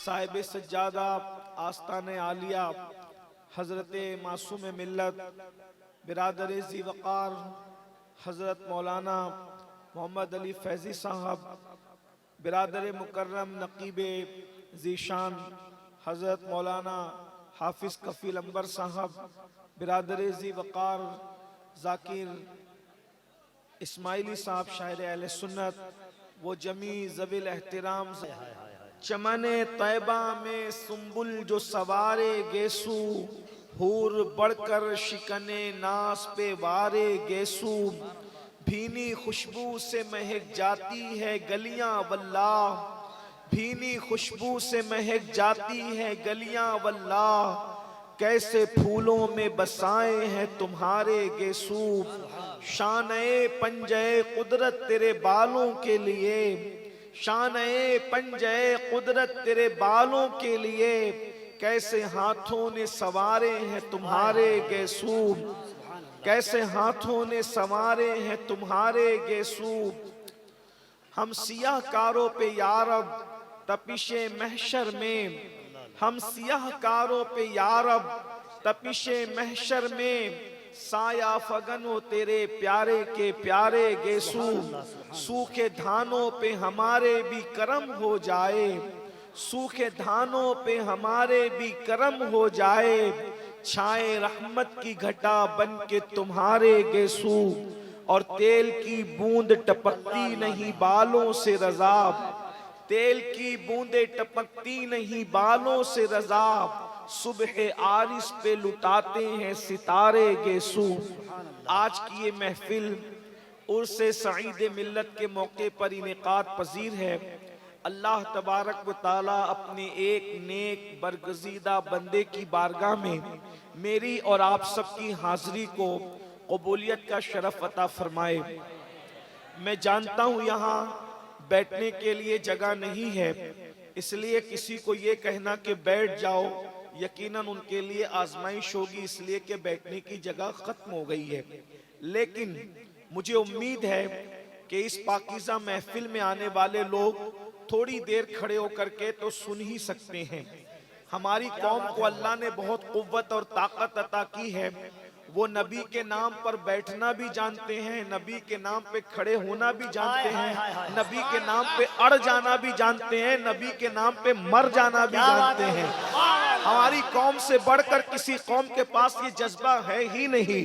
साहिब सज्जादा आस्ताने आलिया हजरत मासूम मिल्लत बिरादर ज़ी वक़ार हजरत मौलाना मोहम्मद अली फैज़ी साहब, बिरादर मुकर्रम नकीब ज़ीशान हजरत मौलाना हाफिज कफ़ील अंबर साहब, बिरादर ज़ी वक़ार ज़ाकिर इस्माइली साहब शायर अहले सुन्नत, वो जमी ज़विल एहतराम। चमने तैबा में सुम्बुल जो सवारे गेसू, हूर बढ़कर शिकने नास पे वारे गेसू, भीनी खुशबू से महक जाती है गलियां वल्लाह, भीनी खुशबू से महक जाती है गलियां वल्लाह, कैसे फूलों में बसाए हैं तुम्हारे गेसू, शान-ए पंजे कुदरत तेरे बालों के लिए, शान-ए पंजे कुदरत तेरे बालों के लिए, कैसे हाथों ने सवारे हैं तुम्हारे गेसू, कैसे हाथों ने संवारे हैं तुम्हारे गेसू। हम सियाहकारों पे यारब तपिशे महशर में, हम सियाहकारों पे यारब तपिशे महशर में, साया फगनो तेरे प्यारे के प्यारे गेसू, सूखे धानों पे हमारे भी करम हो जाए, सूखे धानों पे हमारे भी करम हो जाए, छाए रहमत की घटा बन के तुम्हारे गेसू, और तेल की बूंद टपकती नहीं बालों से रज़ाब, तेल की बूंदे टपकती नहीं बालों से रज़ाब, सुबह आरिस पे लुटाते हैं सितारे गेसू। आज की ये महफिल उर्से सईद मिल्लत के मौके पर इनेकाद पजीर है। अल्लाह तबारक व ताला अपने एक नेक बरगज़ीदा बंदे की बारगाह में मेरी और आप सबकी हाजिरी को कबूलियत का शरफ अता फरमाए। मैं जानता हूँ यहाँ बैठने के लिए जगह नहीं है, इसलिए किसी को ये कहना कि बैठ जाओ यकीनन उनके लिए आजमाइश होगी, इसलिए कि बैठने की जगह खत्म हो गई है। लेकिन मुझे उम्मीद है कि इस पाकीज़ा महफिल में आने वाले लोग थोड़ी देर खड़े होकर के तो सुन ही सकते हैं। हमारी कौम को अल्लाह ने बहुत कुव्वत और ताकत अता की है। वो नबी के नाम पर बैठना भी जानते हैं, नबी के नाम पे खड़े होना भी जानते हैं, नबी के नाम पे अड़ जाना भी जानते हैं, नबी के नाम पे मर जाना भी जानते हैं। हमारी कौम से बढ़कर किसी कौम के पास ये जज्बा है ही नहीं।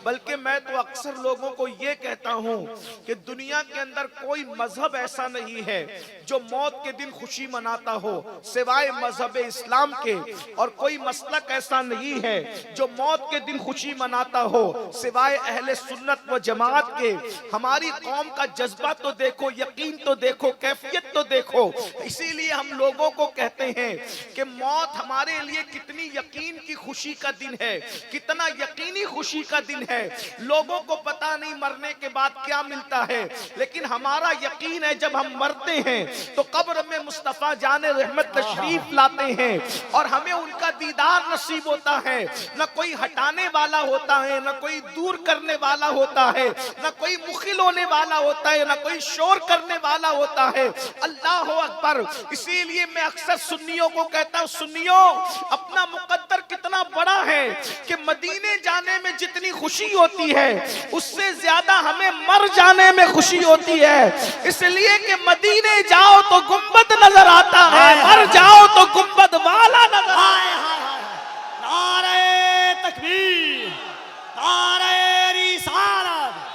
बल्कि मैं तो अक्सर लोगों को ये कहता हूँ कि दुनिया के अंदर कोई मजहब ऐसा नहीं है जो मौत के दिन खुशी मनाता हो सिवाय मजहब इस्लाम के, और कोई मसलक ऐसा नहीं है जो मौत के दिन खुशी मनाता हो सिवाय अहले सुन्नत व जमात के। हमारी कौम का जज्बा तो देखो, यकीन तो देखो, कैफियत तो देखो। इसीलिए हम लोगों को कहते हैं कि मौत हमारे लिए कितनी यकीन की खुशी का दिन है, कितना यकीनी खुशी का दिन है। लोगों को पता नहीं मरने के बाद क्या मिलता है, लेकिन हमारा यकीन है जब हम मरते हैं तो कब्र में मुस्तफा जाने रहमत तशरीफ लाते हैं और हमें उनका दीदार नसीब होता है। न कोई हटाने वाला होता है, न कोई दूर करने वाला होता है, न कोई मुखिल होने वाला होता है, न कोई शोर करने वाला होता है। अल्लाह अकबर। इसीलिए मैं अक्सर सुन्नियों को कहता हूँ, सुन्नियों अपना मुकद्दर कितना बड़ा है कि मदीने जाने में जितनी खुशी होती है उससे ज्यादा हमें मर जाने में खुशी होती है। इसलिए कि मदीने जाओ तो गुंबद नजर आता है, मर जाओ तो गुंबद वाला नजर आता है। नारे तकबीर, नारे रिसालत।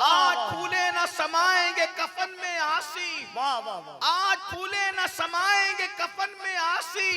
आज फूले न समाएंगे कफन में आसी, वाह वाह वाह। आज फूले न समाएंगे कफन में आसी,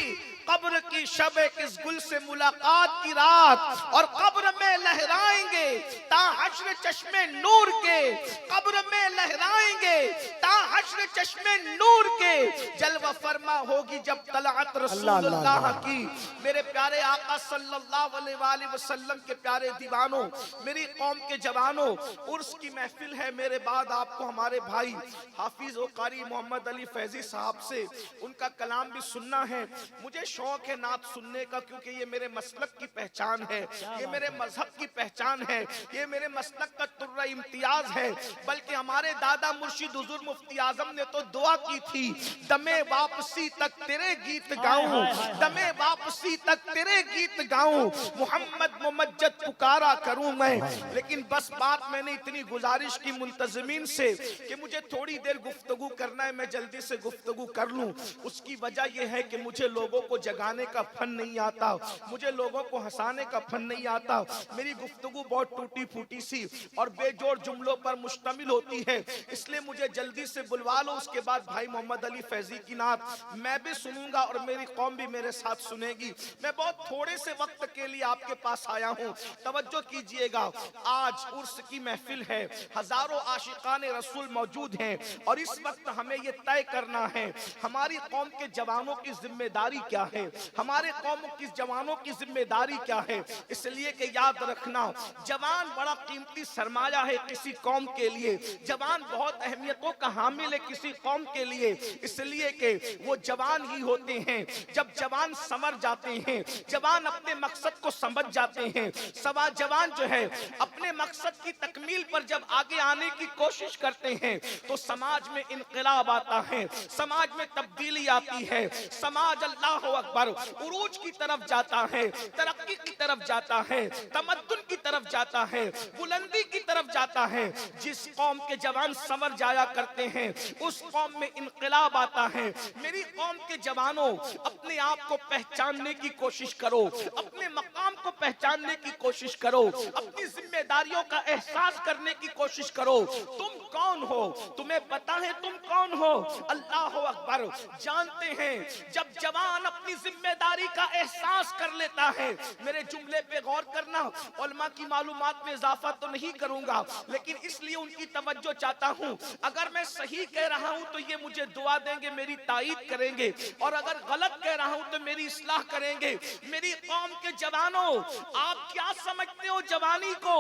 कब्र की शबे किस गुल से मुलाकात की रात, और कब्र में लहराएंगे ता हश्र चश्मे नूर के, कब्र में लहराएंगे ता हश्र चश्मे नूर के, जलवा फरमा होगी जब तलअत रसूलुल्लाह की। मेरे प्यारे आका सल्लल्लाहु अलैहि वसल्लम के प्यारे दीवानों, मेरी कौम के जवानों, उर्स की महफिल है। मेरे बाद आपको हमारे भाई हाफिज और कारी मोहम्मद अली फैजी साहब से उनका कलाम भी सुनना है। मुझे शौक है नात सुनने का, क्योंकि ये मेरे मसलक की पहचान है, ये मेरे मजहब की पहचान है, ये मेरे मसलक का तुर्रा इम्तियाज है। बल्कि हमारे दादा मुर्शिद हुजूर मुफ्ती आज़म आजम ने तो दुआ की थी, दमे वापसी तक तेरे गीत गाऊं, दमे वापसी तक तेरे गीत गाऊं, मोहम्मद मुमज्जद पुकारा करूं मैं। लेकिन बस बात मैंने इतनी गुजारिश की मुंतजमीन से कि मुझे थोड़ी देर गुफ्तगू करना है, मैं जल्दी से गुफ्तगू कर लूं। उसकी वजह यह है कि मुझे लोगों को जगाने का फन नहीं आता, मुझे लोगों को हंसाने का फन नहीं आता। मेरी गुफ्तगू बहुत टूटी फूटी सी और बेजोड़ जुमलों पर मुश्तमिल होती है, इसलिए मुझे जल्दी से बुलवा लो। उसके बाद भाई मोहम्मद अली फैजी की नात मैं भी सुनूंगा और मेरी कौम भी मेरे साथ सुनेगी। मैं बहुत थोड़े से वक्त के लिए आपके पास आया हूँ, तवज्जो कीजिएगा। आज उर्स की महफिल है, हजारों आशिकाने रसूल मौजूद हैं और इस वक्त हमें यह तय करना है हमारी कौम के जवानों की जिम्मेदारी क्या है, हमारे कौम की जवानों की जिम्मेदारी क्या है। इसलिए कि याद रखना, जवान बड़ा कीमती सरमाया है किसी कौम के लिए, जवान बहुत अहमियतों का हामिल है किसी कौम के लिए। इसलिए कि वो जवान ही होते हैं जब जवान समझ जाते हैं, जवान अपने मकसद को समझ जाते हैं। सवा जवान जो है अपने मकसद की तकमील पर जब आगे आने की कोशिश करते हैं तो समाज में इनकलाब आता है, समाज में तब्दीली आती है, समाज अल्लाह अकबर उरूज की तरफ जाता है, तरक्की की तरफ जाता है, तमद्दुन की तरफ जाता है, बुलंदी की तरफ जाता है। जिस कौम के जवान संवर जाया करते हैं उस कौम में इनकलाब आता है। मेरी कौम के जवानों, अपने आप को पहचानने की कोशिश करो, अपने मकाम को पहचानने की कोशिश करो, अपनी जिम्मेदारियों का एहसास करने की कोशिश करो। तुम कौन हो, तुम्हें पता है तुम कौन हो? अल्लाह अकबर। जानते हैं जब जवान अपनी जिम्मेदारी का एहसास कर लेता है, मेरे जुमले पे गौर करना, उलमा की मालूमात में इजाफा तो नहीं करूंगा लेकिन इसलिए उनकी तवज्जो चाहता हूं। अगर मैं सही कह रहा हूं तो ये मुझे दुआ देंगे, मेरी ताईद करेंगे, और अगर गलत कह रहा हूं तो मेरी इस्लाह करेंगे। मेरी कौम के जवानों, आप क्या समझते हो जवानी को?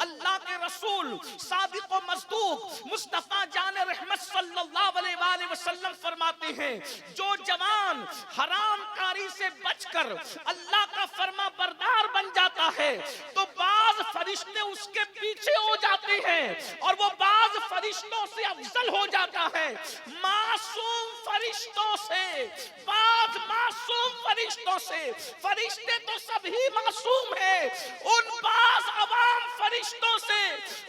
अल्लाह के रसूल सादिक व मस्दूक मुस्तफा जान रहमत सल्लल्लाहु अलैहि वसल्लम फरमाते हैं, जो जवान हरामकारी से बचकर अल्लाह का फरमा बरदार बन जाता है तो बाज फरिश्ते उसके पीछे हो जाते हैं और वो बाज फरिश्तों से अफजल हो जाता है। मासूम फरिश्तों से, बाज मासूम फरिश्तों से, फरिश्ते तो सभी मासूम हैं, उन बाज अवाम फरिश्तों से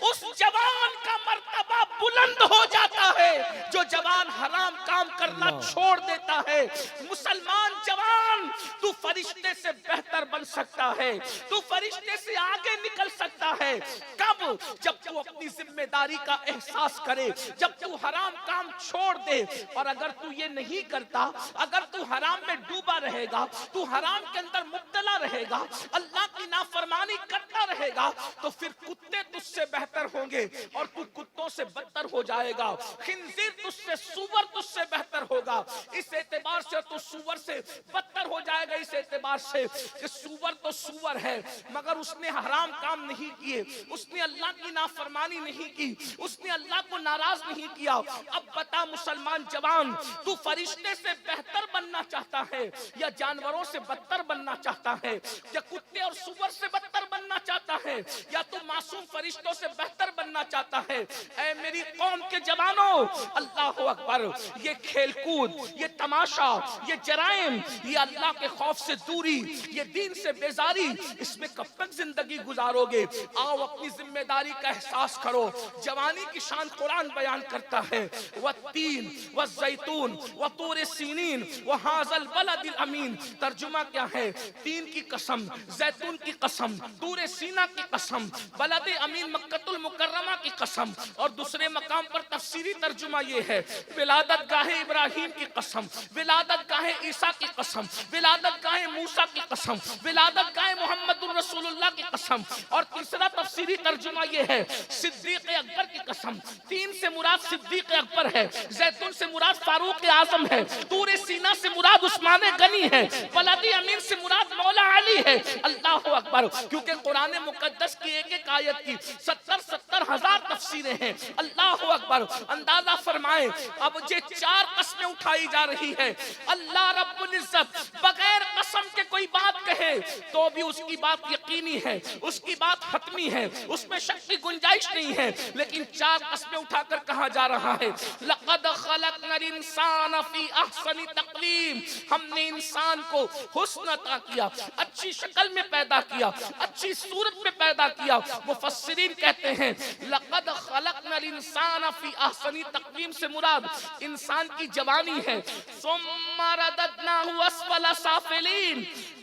उस जवान का मर्तबा बुलंद हो जाता है जो जवान हराम काम करना छोड़ देता है। मुसलमान जवान, तू फरिश्ते से बेहतर बन सकता है, तू फरिश्ते से आगे निकल सकता है। कब? जब तू अपनी जिम्मेदारी का एहसास करे, जब तू हराम काम छोड़ दे। और अगर तू ये नहीं करता, अगर तू हराम में डूबा रहेगा, तू हराम के अंदर मुब्तला रहेगा, अल्लाह की नाफरमानी करता रहेगा, तो फिर कुत्ते तुझसे बेहतर होंगे और तू कुत्तों से बदतर हो जाएगा। खिंजीर तुझसे, सूअर तुझसे बेहतर होगा। इस एतबार से तू सूअर से बदतर हो जाएगा, इस एतबार से कि सूअर तो सूअर है मगर उसने हराम काम नहीं किए, उसने अल्लाह की नाफरमानी नहीं की, उसने अल्लाह को नाराज नहीं किया। अब बता मुसलमान जवान, तू फरिश्ते से बेहतर बनना चाहता है या जानवरों से बदतर बनना चाहता है, या कुत्ते और सूअर से बदतर बनना चाहता है, या तू मासूम फरिश्तों से बेहतर बनना चाहता है? ऐ मेरी कौम के जवानों, अल्लाह अकबर, ये खेलकूद, ये तमाशा, ये जराइम, ये अल्लाह के खौफ से दूरी, ये दीन से बेजारी, इसमें कब तक जिंदगी गुजारोगे? आओ अपनी जिम्मेदारी का एहसास करो। जवानी की शान कुरान बयान करता है, वत्तीन वज़ैतून वतूर सीनीन वहाज़ल बलदिल अमीन। तर्जुमा क्या है? तीन की कसम, जैतून की कसम, तूर सीना की कसम, बलद अमीन मक्कतुल मुकर्रमा की कसम। और दूसरे मकाम पर तफसीरी तर्जुमा ये है, विलादत गाहे इब्राहिम की कसम, विलादत गाहे ईसा की कसम, विलादत गाहे मूसा की कसम, विलादत गाहे मोहम्मदुर रसूलुल्लाह की कसम। और तीसरा तफसीरी तर्जुमा ये है, सिद्दीक अकबर की कसम। तीन से मुराद सिद्दीक अकबर है, जैतून से मुराद फारूक आजम है, तूर सीना से मुराद उस्मान गनी है, बलद अमीन से मुराद मौला अली है। अल्लाह अकबर। क्योंकि कुरान मुकद्दस की एक एक आयत की 70 हजार तफसीरें हैं। अल्लाह अकबर। अंदाजा फरमाए, अब ये चार कस्में उठाई जा रही है। अल्लाह रब्बुल इज्जत बगैर किस्म के कोई बात कहे तो भी उसकी बात यकीनी है, उसकी बात हतमी है, उसमें शक की गुंजाइश नहीं है। लेकिन 4 कस्में उठाकर कहा जा रहा है, लक़द ख़लक़नल इंसान फ़ी अहसनि तक़वीम, हमने इंसान को हुस्न अता किया, अच्छी शक्ल में पैदा किया, अच्छी सूरत में पैदा किया। मुफस्सिरीन कहते हैं लक़द ख़लक़नल इंसान फ़ी अहसनि तक़वीम से मुराद इंसान की जवानी है। सुम्मा रददनाहु अस्फ़ला साफ़िलीन,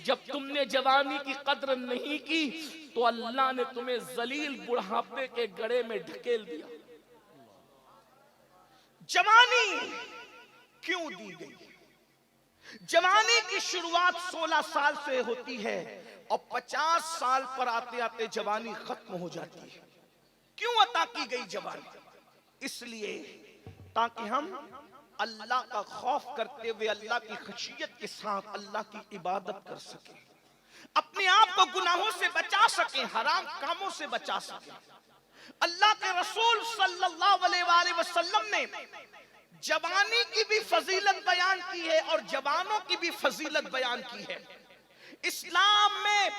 जब तुमने जवानी की कद्र नहीं की तो अल्लाह ने तुम्हें जलील बुढ़ापे के गड़े में ढकेल दिया। जवानी क्यों दी गई? जवानी की शुरुआत 16 साल से होती है और 50 साल पर आते आते जवानी खत्म हो जाती है। क्यों अता की गई जवानी? इसलिए ताकि हम अल्लाह का खौफ करते हुए अल्लाह की खशियत के साथ अल्लाह की इबादत कर सके, अपने आप को गुनाहों से बचा सके, हराम कामों से बचा सके। अल्लाह के रसूल सल्लल्लाहु अलैहि वसल्लम ने जवानी की भी फजीलत बयान की है और जवानों की भी फजीलत बयान की है। इस्लाम में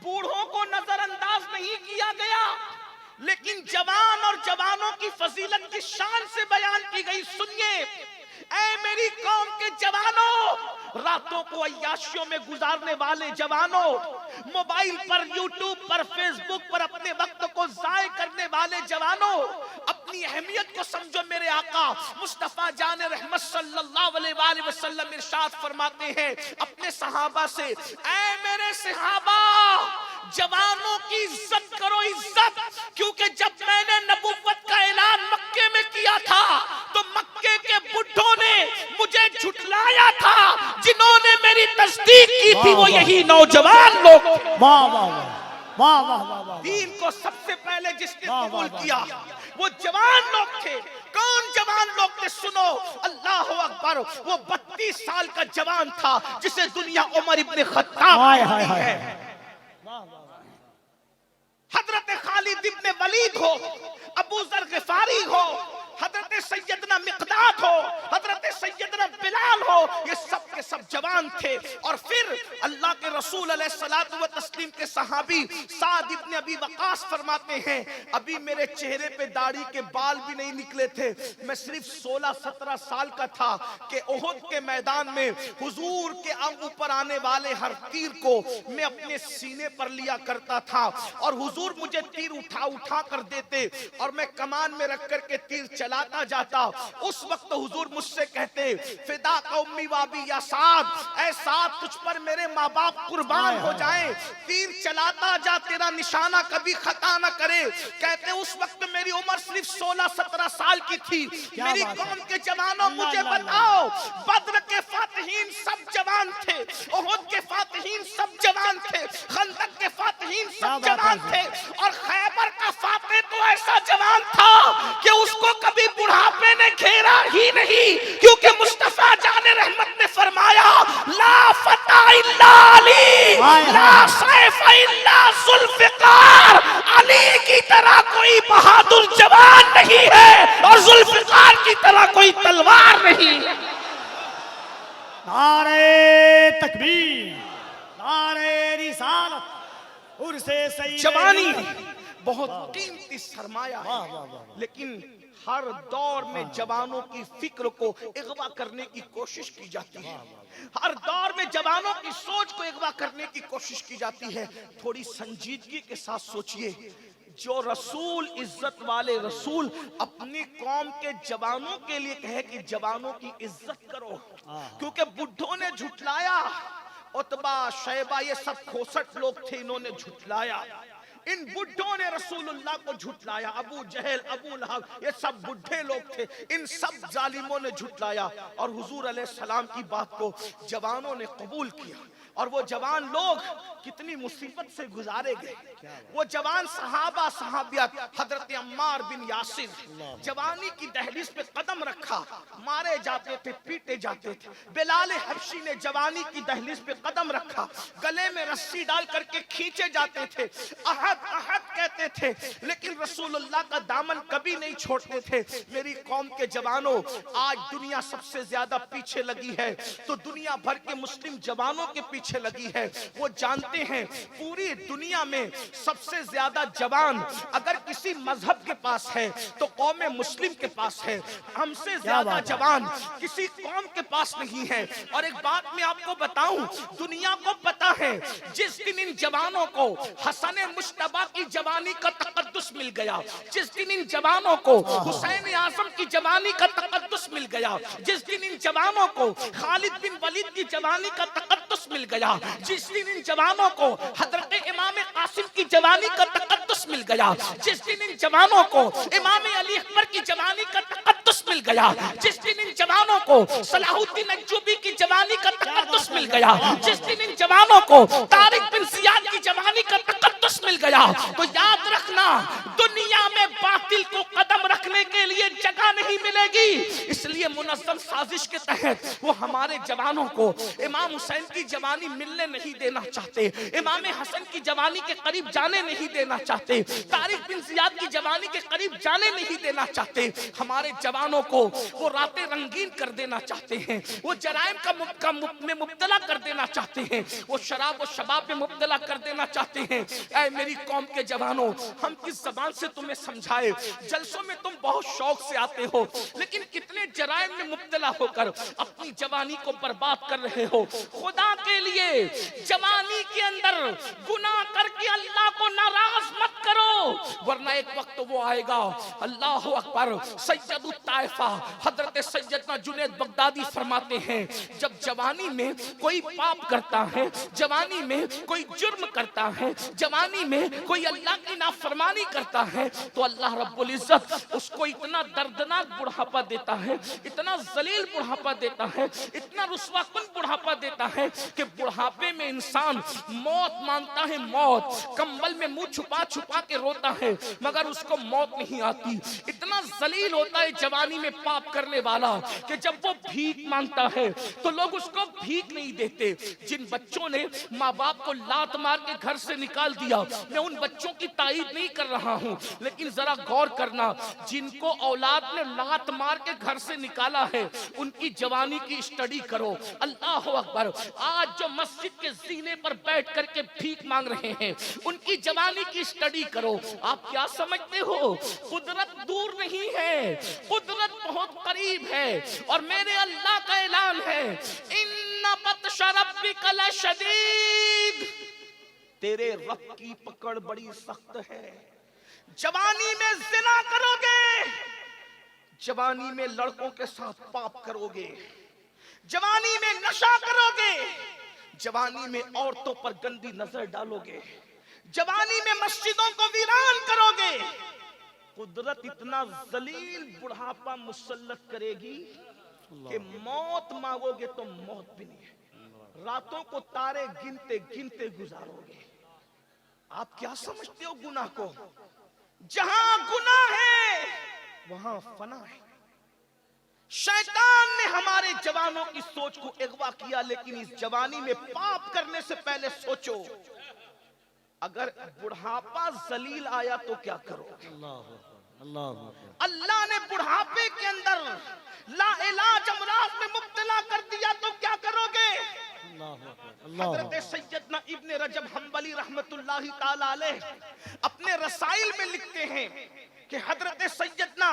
बूढ़ों को नजरअंदाज नहीं किया गया, लेकिन जवान और जवानों की फजीलत की शान से बयान की गई। सुनिए, ऐ मेरी कौम के जवानों, रातों को अय्याशियों में गुजारने वाले जवानों, मोबाइल पर, यूट्यूब पर, फेसबुक पर अपने वक्त को जाय करने वाले जवानों, अपनी अहमियत को समझो। मेरे आका मुस्तफा जान रहमत सल्लल्लाहु अलैहि वसल्लम इरशाद फरमाते हैं अपने सहाबा से, ऐ मेरे सहाबा, जवानों की इज्जत करो, इज्जत। क्योंकि जब मैंने नबुव्वत का ऐलान मक्के में किया था तो मक्के के बुढ़ों ने मुझे झुठलाया था, जिन्होंने मेरी तस्दीक की थी वो यही नौजवान लोग। वाह वाह वाह वाह वाह वाह। दीन को सबसे पहले जिसने कबूल किया वो जवान लोग थे। कौन जवान लोग थे? सुनो, अल्लाह अकबर, वो 32 साल का जवान था जिसे दुनिया उमर इब्न खत्ताब कहती है। हजरत खालिद इब्न वलीद हो, अबू जर गिफारी हो, हजरत सैयदना मिक़दाद हो, हजरत सैयदना बिलाल हो, ये सब के सब जवान थे। और फिर अल्लाह के रसूल अलैहिस्सलातु व तस्लीम के सहाबी साद इब्न अबी वक़ास फरमाते हैं, अभी मेरे चेहरे पे दाढ़ी के बाल भी नहीं निकले थे, मैं सिर्फ 16-17 साल का था कि उहुद के मैदान में हुजूर के ऊपर आने वाले हर तीर को मैं अपने सीने पर लिया करता था और हुजूर मुझे तीर उठा उठा कर देते और मैं कमान में रख कर के तीर चलाता जाता। उस वक्त हुजूर मुझसे कहते, फिदा कौमी वाबी या साद, ऐ साद तुझ पर मेरे माँ बाप कुर्बान हो जाएं, तीर चलाता जा, तेरा निशाना कभी खता न करे। कहते उस वक्त मेरी उम्र सिर्फ 16-17 साल की थी। मेरी कौम के जवानों, मुझे बताओ, बद्र के फातिहीन सब जवान थे, उहुद के फातिहीन सब जवान थे, खंदक के फातिहीन सब जवान थे और खैबर का फातिह तो ऐसा जवान था कि उसको कभी बुढ़ापे ने घेरा ही नहीं, क्योंकि मुस्तफा जाने रहमत ने फरमाया, ला फता इल्ला अली, ला सैफ इल्ला जुल्फिकार। अली की तरह कोई बहादुर जवान नहीं है और जुल्फिकार की तरह कोई तलवार नहीं। नारे तकबीर, नारे रिसालत, उर्से सईद। जवानी बहुत कीमती सरमाया है, लेकिन हर दौर में जवानों की फिक्र को अगवा करने की कोशिश की जाती है, हर दौर में जवानों की सोच को अगवा करने की कोशिश की जाती है। थोड़ी संजीदगी के साथ सोचिए, जो रसूल, इज्जत वाले रसूल अपनी कौम के जवानों के लिए कहे कि जवानों की इज्जत करो, क्योंकि बुढ़ों ने झुठलाया, उतबा, शैबा, ये सब खोसट लोग थे, इन्होंने झुठलाया। इन बुढ़ों ने रसूलुल्लाह को झुठलाया, अबू जहल, अबू लहब, ये सब बुढ़े लोग थे, इन सब जालिमों ने झुठलाया और हुजूर अलैहिस्सलाम की बात को जवानों ने कबूल किया। और वो जवान लोग कितनी मुसीबत से गुजारे गए, वो जवान सहाबा सहाबियात, हजरत अम्मार बिन यासिर जवानी की दहलीज पे कदम रखा, मारे जाते थे, पीटे जाते थे। बिलाल हबशी ने जवानी की दहलीज पे कदम रखा, गले में रस्सी डाल करके खींचे जाते थे, अहद अहद कहते थे, लेकिन रसूलुल्लाह का दामन कभी नहीं छोड़ते थे। मेरी कौम के जवानों, आज दुनिया सबसे ज्यादा पीछे लगी है तो दुनिया भर के मुस्लिम जवानों के पीछे पीछे लगी है। वो जानते हैं पूरी दुनिया में सबसे ज्यादा जवान अगर किसी मजहब के पास है तो कौम मुस्लिम के पास है। हमसे ज्यादा जवान किसी कौम के पास नहीं है। और एक बात मैं आपको बताऊं, दुनिया को पता है जिस दिन इन जवानों को हसन मुश्तबा की जवानी का तकद्दुस मिल गया, जिस दिन इन जवानों को हुसैन आजम की जवानी का तकद्दुस मिल गया, जिस दिन इन जवानों को खालिद बिन वलीद की जवानी का तकद्दुस मिल गया, जिस दिन इन जवानों को हजरत इमाम कासिम की जवानी का तकद्दुस मिल गया, जिस दिन इन जवानों को इमाम अली अकबर की जवानी का तकद्दुस मिल गया, जिस दिन इन जवानों को सलाहुद्दीन अय्यूबी की जवानी का तकद्दुस मिल गया, जिस दिन इन जवानों को तारिक बिन जियाद की जवानी का तकद्दुस मिल गया, तो याद रखना दुनिया में बातिल को कदम रखने के लिए जगह नहीं मिलेगी। इसलिए मुनज़्ज़म साजिश के तहत वो हमारे जवानों को इमाम हुसैन की जवानी मिलने नहीं देना चाहते, इमाम हसन की जवानी के करीब जाने नहीं देना चाहते, तारिक बिन जियाद की जवानी के करीब जाने नहीं देना चाहते। हमारे जवानों को वो रातें रंगीन कर देना चाहते हैं, वो जराइम में मुब्तला कर देना चाहते हैं, वो शराब और शबाब में मुब्तला कर देना चाहते हैं। ऐ मेरी कौम के जवानों, हम किस जबान से तुम्हें समझाए? जलसों में तुम बहुत शौक से आते हो, लेकिन कितने जराइम में मुब्तला होकर अपनी जवानी को बर्बाद कर रहे हो। खुदा के लिए जवानी के अंदर गुनाह करके अल्लाह को नाराज मत करो, वरना एक वक्त वो आएगा। अल्लाह अकबर। सैयदुत ताइफा हजरत सैयदना जुनैद बगदादी फरमाते हैं, जब जवानी में कोई पाप करता है, जवानी में कोई जुर्म करता है, जवानी में कोई अल्लाह की नाफरमानी करता है, तो अल्लाह रब्बुल इज्जत उसको इतना दर्दनाक बुढ़ापा देता है, इतना जलील बुढ़ापा देता है, इतना रुस्वाकुन बुढ़ापा देता है कि बुढ़ापे में इंसान मौत मांगता है, मौत कंबल में मुंह छुपा छुपा के रोता है, मगर उसको मौत नहीं आती। इतना जलील होता है जवानी में पाप करने वाला कि जब वो भीख मांगता है तो लोग उसको भीख नहीं देते। जिन बच्चों ने माँ बाप को लात मार के घर से निकाल दिया, मैं उन बच्चों की तारीफ नहीं कर रहा हूँ, लेकिन जरा गौर करना, जिनको औलाद ने लात मार के घर से निकाला है उनकी जवानी की स्टडी करो। अल्लाह अकबर। आज जो मस्जिद के जीने पर बैठ करके भीख मांग रहे हैं उनकी जवानी की स्टडी करो। आप क्या समझते हो? कुदरत दूर नहीं है, कुदरत बहुत करीब है। और मेरे अल्लाह का ऐलान है, इन्ना बत्श रब्बिक लशदीद, तेरे रब की पकड़ बड़ी सख्त है। जवानी में जिना करोगे, जवानी में लड़कों के साथ पाप करोगे, जवानी में नशा करोगे, जवानी में औरतों पर गंदी नजर डालोगे, जवानी में मस्जिदों को वीरान करोगे, कुदरत इतना जलील बुढ़ापा मुसल्लत करेगी कि मौत मांगोगे तो मौत भी नहीं है। रातों को तारे गिनते गिनते गुजारोगे। आप क्या समझते हो गुनाह को? जहां गुनाह है वहां फना है। शैतान ने हमारे जवानों की सोच को अगवा किया, लेकिन इस जवानी में पाप करने से पहले सोचो, अगर बुढ़ापा जलील आया तो क्या करो? अल्लाह ने बुढ़ापे के अंदर लाइलाज अमराज में मुब्तला कर दिया तो क्या करोगे? हजरत सैयदना इब्ने रजब हम्बली रहमतुल्लाहि ताला अलैह अपने रसाइल में लिखते हैं कि हजरत सैयदना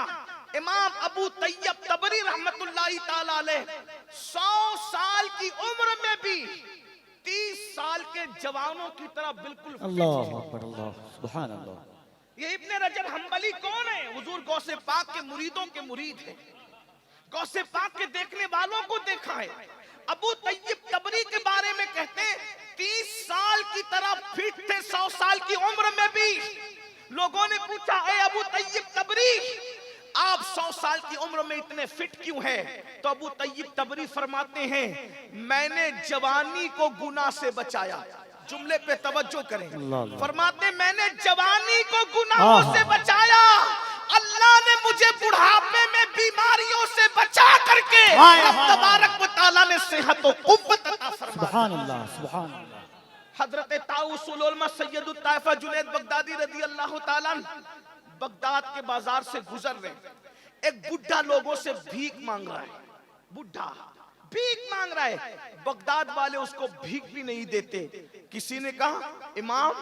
इमाम अबू तैयब तबरी रहमतुल्लाहि ताला अलैह 100 साल की उम्र में भी 30 साल के जवानों की तरह बिल्कुल अल्लाह अकबर, अल्लाह सुभान अल्लाह। ये इब्ने रजब हम्बली कौन है? हुजूर गौसे पाक के मुरीदों के मुरीद हैं, गौसे पाक के देखने वालों को देखा है। अबू तैयब तबरी के बारे में कहते हैं 30 साल की तरह फिट थे 100 साल की उम्र में भी। लोगों ने पूछा, ए अबू तैयब तबरी, आप 100 साल की उम्र में इतने फिट क्यों हैं? तो अबू तैयब तबरी फरमाते हैं, मैंने जवानी को गुनाह से बचाया। जुमले पे तवज्जो करें। फरमाते, मैंने जवानी को गुनाहों से बचाया, अल्लाह ने मुझे बुढ़ापे में बीमारियों से बचा करके तबारक व तआला ने सेहत और कुव्वत अता फरमाई। सुभान अल्लाह, सुभान अल्लाह। हजरत ताउसुल उलमा सैयदुत ताइफा जुनैद बगदादी रजी अल्लाह ताला बगदाद के बाजार से गुजर रहे, एक बुढ़ा लोगों से भीख मांग रहा है। बुढ़ा भीख मांग रहा है, बगदाद वाले उसको भीख भी नहीं देते। किसी ने कहा, इमाम,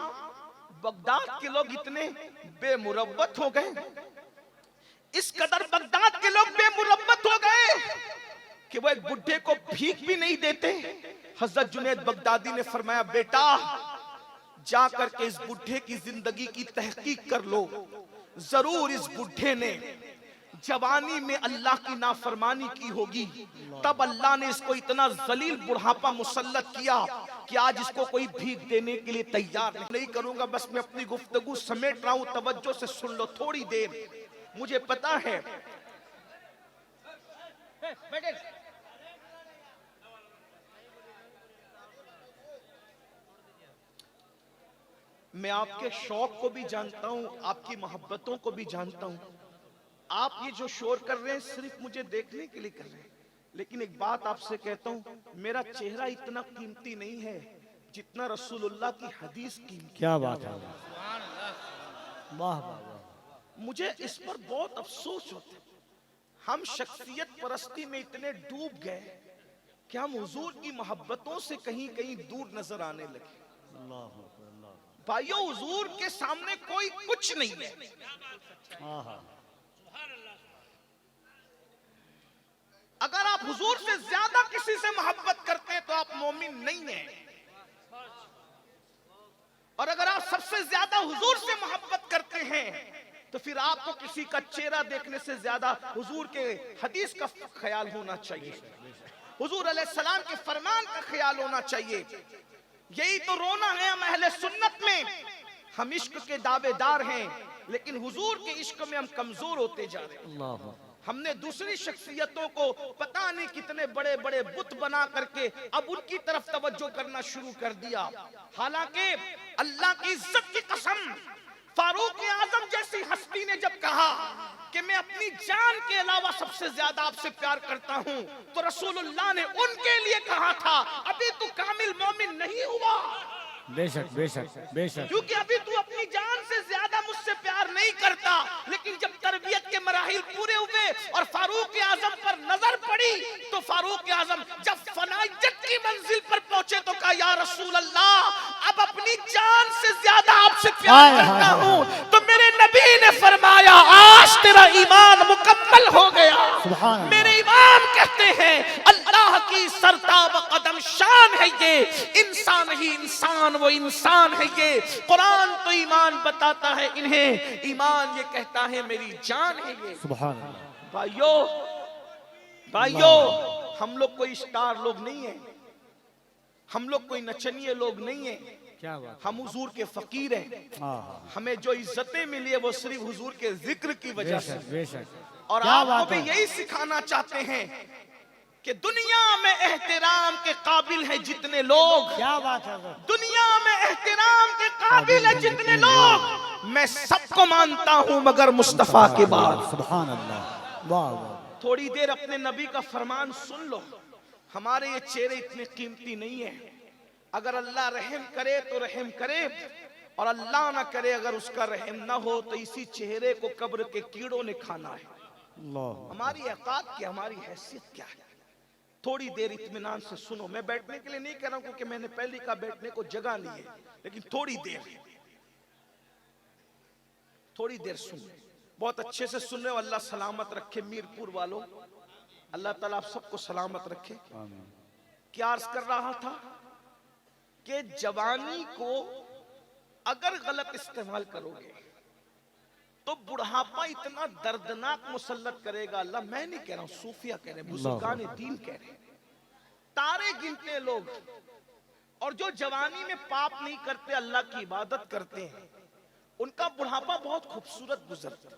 बगदाद के लोग इतने बेमुरब्बत हो गए, इस कदर बगदाद के लोग बेमुरब्बत हो गए कि वो एक बुढ़े को भीख भी नहीं देते। हजरत जुनैद बगदादी ने फरमाया, बेटा जाकर के इस बुढ़े की जिंदगी की तहकीक कर लो, जरूर इस बुढ़े ने जवानी में अल्लाह की नाफरमानी की होगी, तब अल्लाह ने इसको इतना जलील बुढ़ापा मुसल्लत किया कि आज इसको कोई भीख देने के लिए तैयार नहीं करूंगा। बस मैं अपनी गुफ्तगू समेट रहा हूं, तवज्जो से सुन लो थोड़ी देर। मुझे पता है मैं आपके शौक को भी जानता हूं, आपकी मोहब्बतों को भी जानता हूं। आप ये जो शोर कर रहे हैं सिर्फ मुझे देखने के लिए कर रहे हैं, लेकिन एक बात आपसे कहता हूं, मेरा चेहरा इतना कीमती नहीं है जितना रसूलुल्लाह की हदीस कीमती। क्या बात है, वाह वाह। मुझे इस पर बहुत अफसोस होता है, हम शख्सियत परस्ती में इतने डूब गए कि हम हुजूर की मोहब्बतों से कहीं कहीं दूर नजर आने लगे। भाइयों, हुजूर के सामने कोई कुछ नहीं है। अगर आप हुजूर से ज्यादा किसी से मोहब्बत करते हैं तो आप मोमिन नहीं हैं, और अगर आप सबसे ज्यादा हुजूर से मोहब्बत करते हैं तो फिर आपको किसी का चेहरा देखने से ज्यादा हुजूर के हदीस का ख्याल होना चाहिए, हुजूर अलैहिस्सलाम के फरमान का ख्याल होना चाहिए। यही तो रोना है हम अहले सुन्नत में, हम इश्क के दावेदार हैं लेकिन हुजूर के इश्क में हम कमजोर होते जा रहे हैं। हमने दूसरी शख्सियतों को पता नहीं कितने बड़े बड़े बुत बना करके अब उनकी तरफ तवज्जो करना शुरू कर दिया। हालांकि अल्लाह की इज्जत की कसम, फारूक आजम जैसी हस्ती ने जब कहा कि मैं अपनी जान के अलावा सबसे ज्यादा आपसे प्यार करता हूं, तो रसूलुल्लाह ने उनके लिए कहा था, अभी तू कामिल मोमिन नहीं हुआ। बेशक बेशक बेशक, क्योंकि अभी तू अपनी जान से ज्यादा मुझसे प्यार नहीं करता, लेकिन जब तरबियत के मराहिल पूरे हुए और फारूक आजम पर नजर पड़ी तो फारूक आजम जब फनाइयत की मंजिल पर पहुंचे तो कहा, या रसूल अल्लाह, अब अपनी जान से ज्यादा आपसे प्यार करता हूं। तो मेरे नबी ने फरमाया, आज तेरा ईमान मुकम्मल हो गया। मेरे इमाम कहते हैं, अल्लाह की सरताब कदम शान है ये, इंसान ही इंसान वो इंसान है ये। कुरान तो ईमान बताता है इन्हें, ईमान ये कहता है मेरी जान है ये। सुभान अल्लाह। भाइयों भाइयों, हम लोग कोई स्टार लोग नहीं है, हम लोग कोई नचनिए लोग नहीं है, क्या बात, हम हुजूर के फकीर हैं। हमें जो इज्जतें मिली है वो सिर्फ हुजूर के जिक्र की वजह से। बेशक। और आपको भी यही सिखाना चाहते हैं कि दुनिया में एहतराम के काबिल है जितने लोग, क्या बात है, दुनिया में एहतराम के काबिल है जितने लोग, मैं सबको मानता हूं मगर मुस्तफा के बाद। सुभान अल्लाह, वाह वाह। थोड़ी देर अपने नबी का फरमान सुन लो। हमारे ये चेहरे इतने कीमती नहीं है, अगर अल्लाह रहम करे तो रहम करे, और अल्लाह ना करे अगर उसका रहम ना हो तो इसी चेहरे को कब्र के कीड़ों ने खाना है। हमारी औकात क्या, हमारी हैसियत क्या है? थोड़ी देर इत्मीनान से सुनो। मैं बैठने के लिए नहीं कह रहा हूं क्योंकि मैंने पहले का बैठने को जगह नहीं है, लेकिन थोड़ी देर सुन। बहुत अच्छे से सुन रहे हो, अल्लाह सलामत रखे मीरपुर वालों, अल्लाह ताला आप सबको सलामत रखे। क्या अर्ज कर रहा था कि जवानी को अगर गलत इस्तेमाल करोगे तो बुढ़ापा इतना दर्दनाक मुसल्लत करेगा। अल्लाह, मैं नहीं कह रहा हूं, सूफिया कह रहे हैं, बुजुर्गान दीन कह रहे हैं, तारे गिनते हैं लोग, और जो जवानी में पाप नहीं करते, अल्लाह की इबादत करते हैं, उनका बुढ़ापा बहुत खूबसूरत गुजरता है।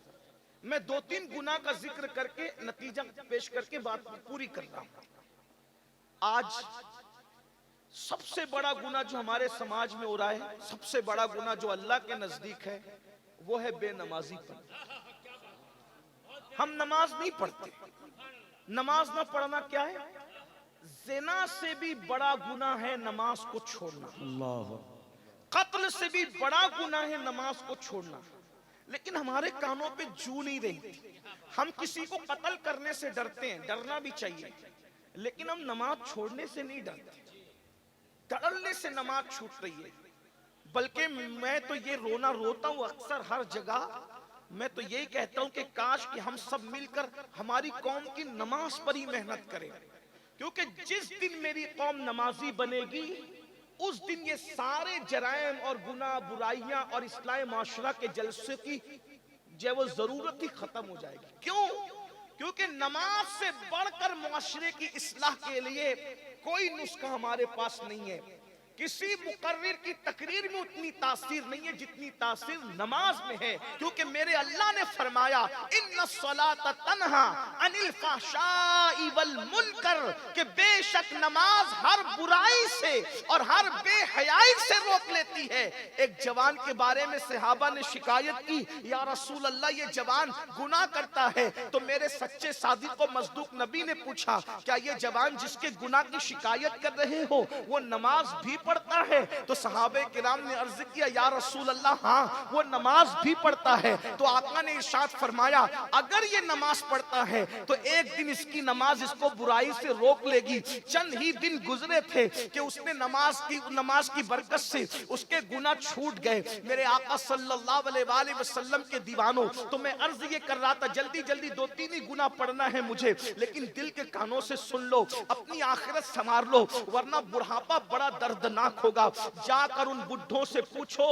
मैं 2-3 गुना का जिक्र करके नतीजा पेश करके बात पूरी कर रहा हूं। आज सबसे बड़ा गुना जो हमारे समाज में हो रहा है, सबसे बड़ा गुना जो अल्लाह के नजदीक है, वो है बेनमाजीपन। हम नमाज नहीं पढ़ते। नमाज ना पढ़ना क्या है? ज़िना से भी बड़ा गुना है नमाज को छोड़ना। कत्ल से भी बड़ा गुना है नमाज को छोड़ना। लेकिन हमारे कानों पे जू नहीं रही। हम किसी को कत्ल करने से डरते हैं, डरना भी चाहिए, लेकिन हम नमाज छोड़ने से नहीं डरते, टलने से नमाज छूट रही है। बल्कि मैं तो ये रोना रोता हूँ अक्सर हर जगह। मैं तो यही कहता हूँ कि काश कि हम सब मिलकर हमारी कौम की नमाज पर ही मेहनत करें, क्योंकि जिस दिन मेरी कौम नमाजी बनेगी उस दिन ये सारे जराइम और गुनाह बुराइयां और इस्लाही माशरा के जलसे की जो वो जरूरत ही खत्म हो जाएगी। क्यों? क्योंकि नमाज से बढ़कर मुआशरे की इस्लाह के लिए कोई नुस्खा हमारे पास नहीं है। किसी मुकर्रिर की तकरीर में उतनी तासीर नहीं है जितनी तासीर नमाज में है, क्योंकि मेरे अल्लाह ने फरमाया इन्नस्सलात तन्हा अनिल फहशाई वल मुनकर, कि बेशक नमाज हर बुराई से और हर बेहयाई से रोक लेती है। एक जवान के बारे में सहाबा ने शिकायत की, या रसूल अल्लाह ये जवान गुनाह करता है। तो मेरे सच्चे सादिक व मसदूक नबी ने पूछा, क्या ये जवान जिसके गुनाह की शिकायत कर रहे हो वो नमाज भी पढ़ता है? तो सहाबे किराम ने अर्ज किया, या रसूल अल्लाह हाँ वो नमाज भी पढ़ता है। तो आका ने इरशाद फरमाया, अगर ये नमाज पढ़ता है तो एक दिन इसकी नमाज इसको बुराई से रोक लेगी। चंद ही दिन गुजरे थे कि उसने नमाज की बरकत से उसके गुनाह छूट गए। मेरे आका सल्लल्लाहु अलैहि वसल्लम के दीवानों, तो मैं अर्ज ये कर रहा था जल्दी जल्दी 2-3 ही गुनाह पढ़ना है मुझे, लेकिन दिल के कानों से सुन लो, अपनी आखिरत संवार लो, वरना बुढ़ापा बड़ा दर्दनाक होगा। जाकर उन बुढ़ों से पूछो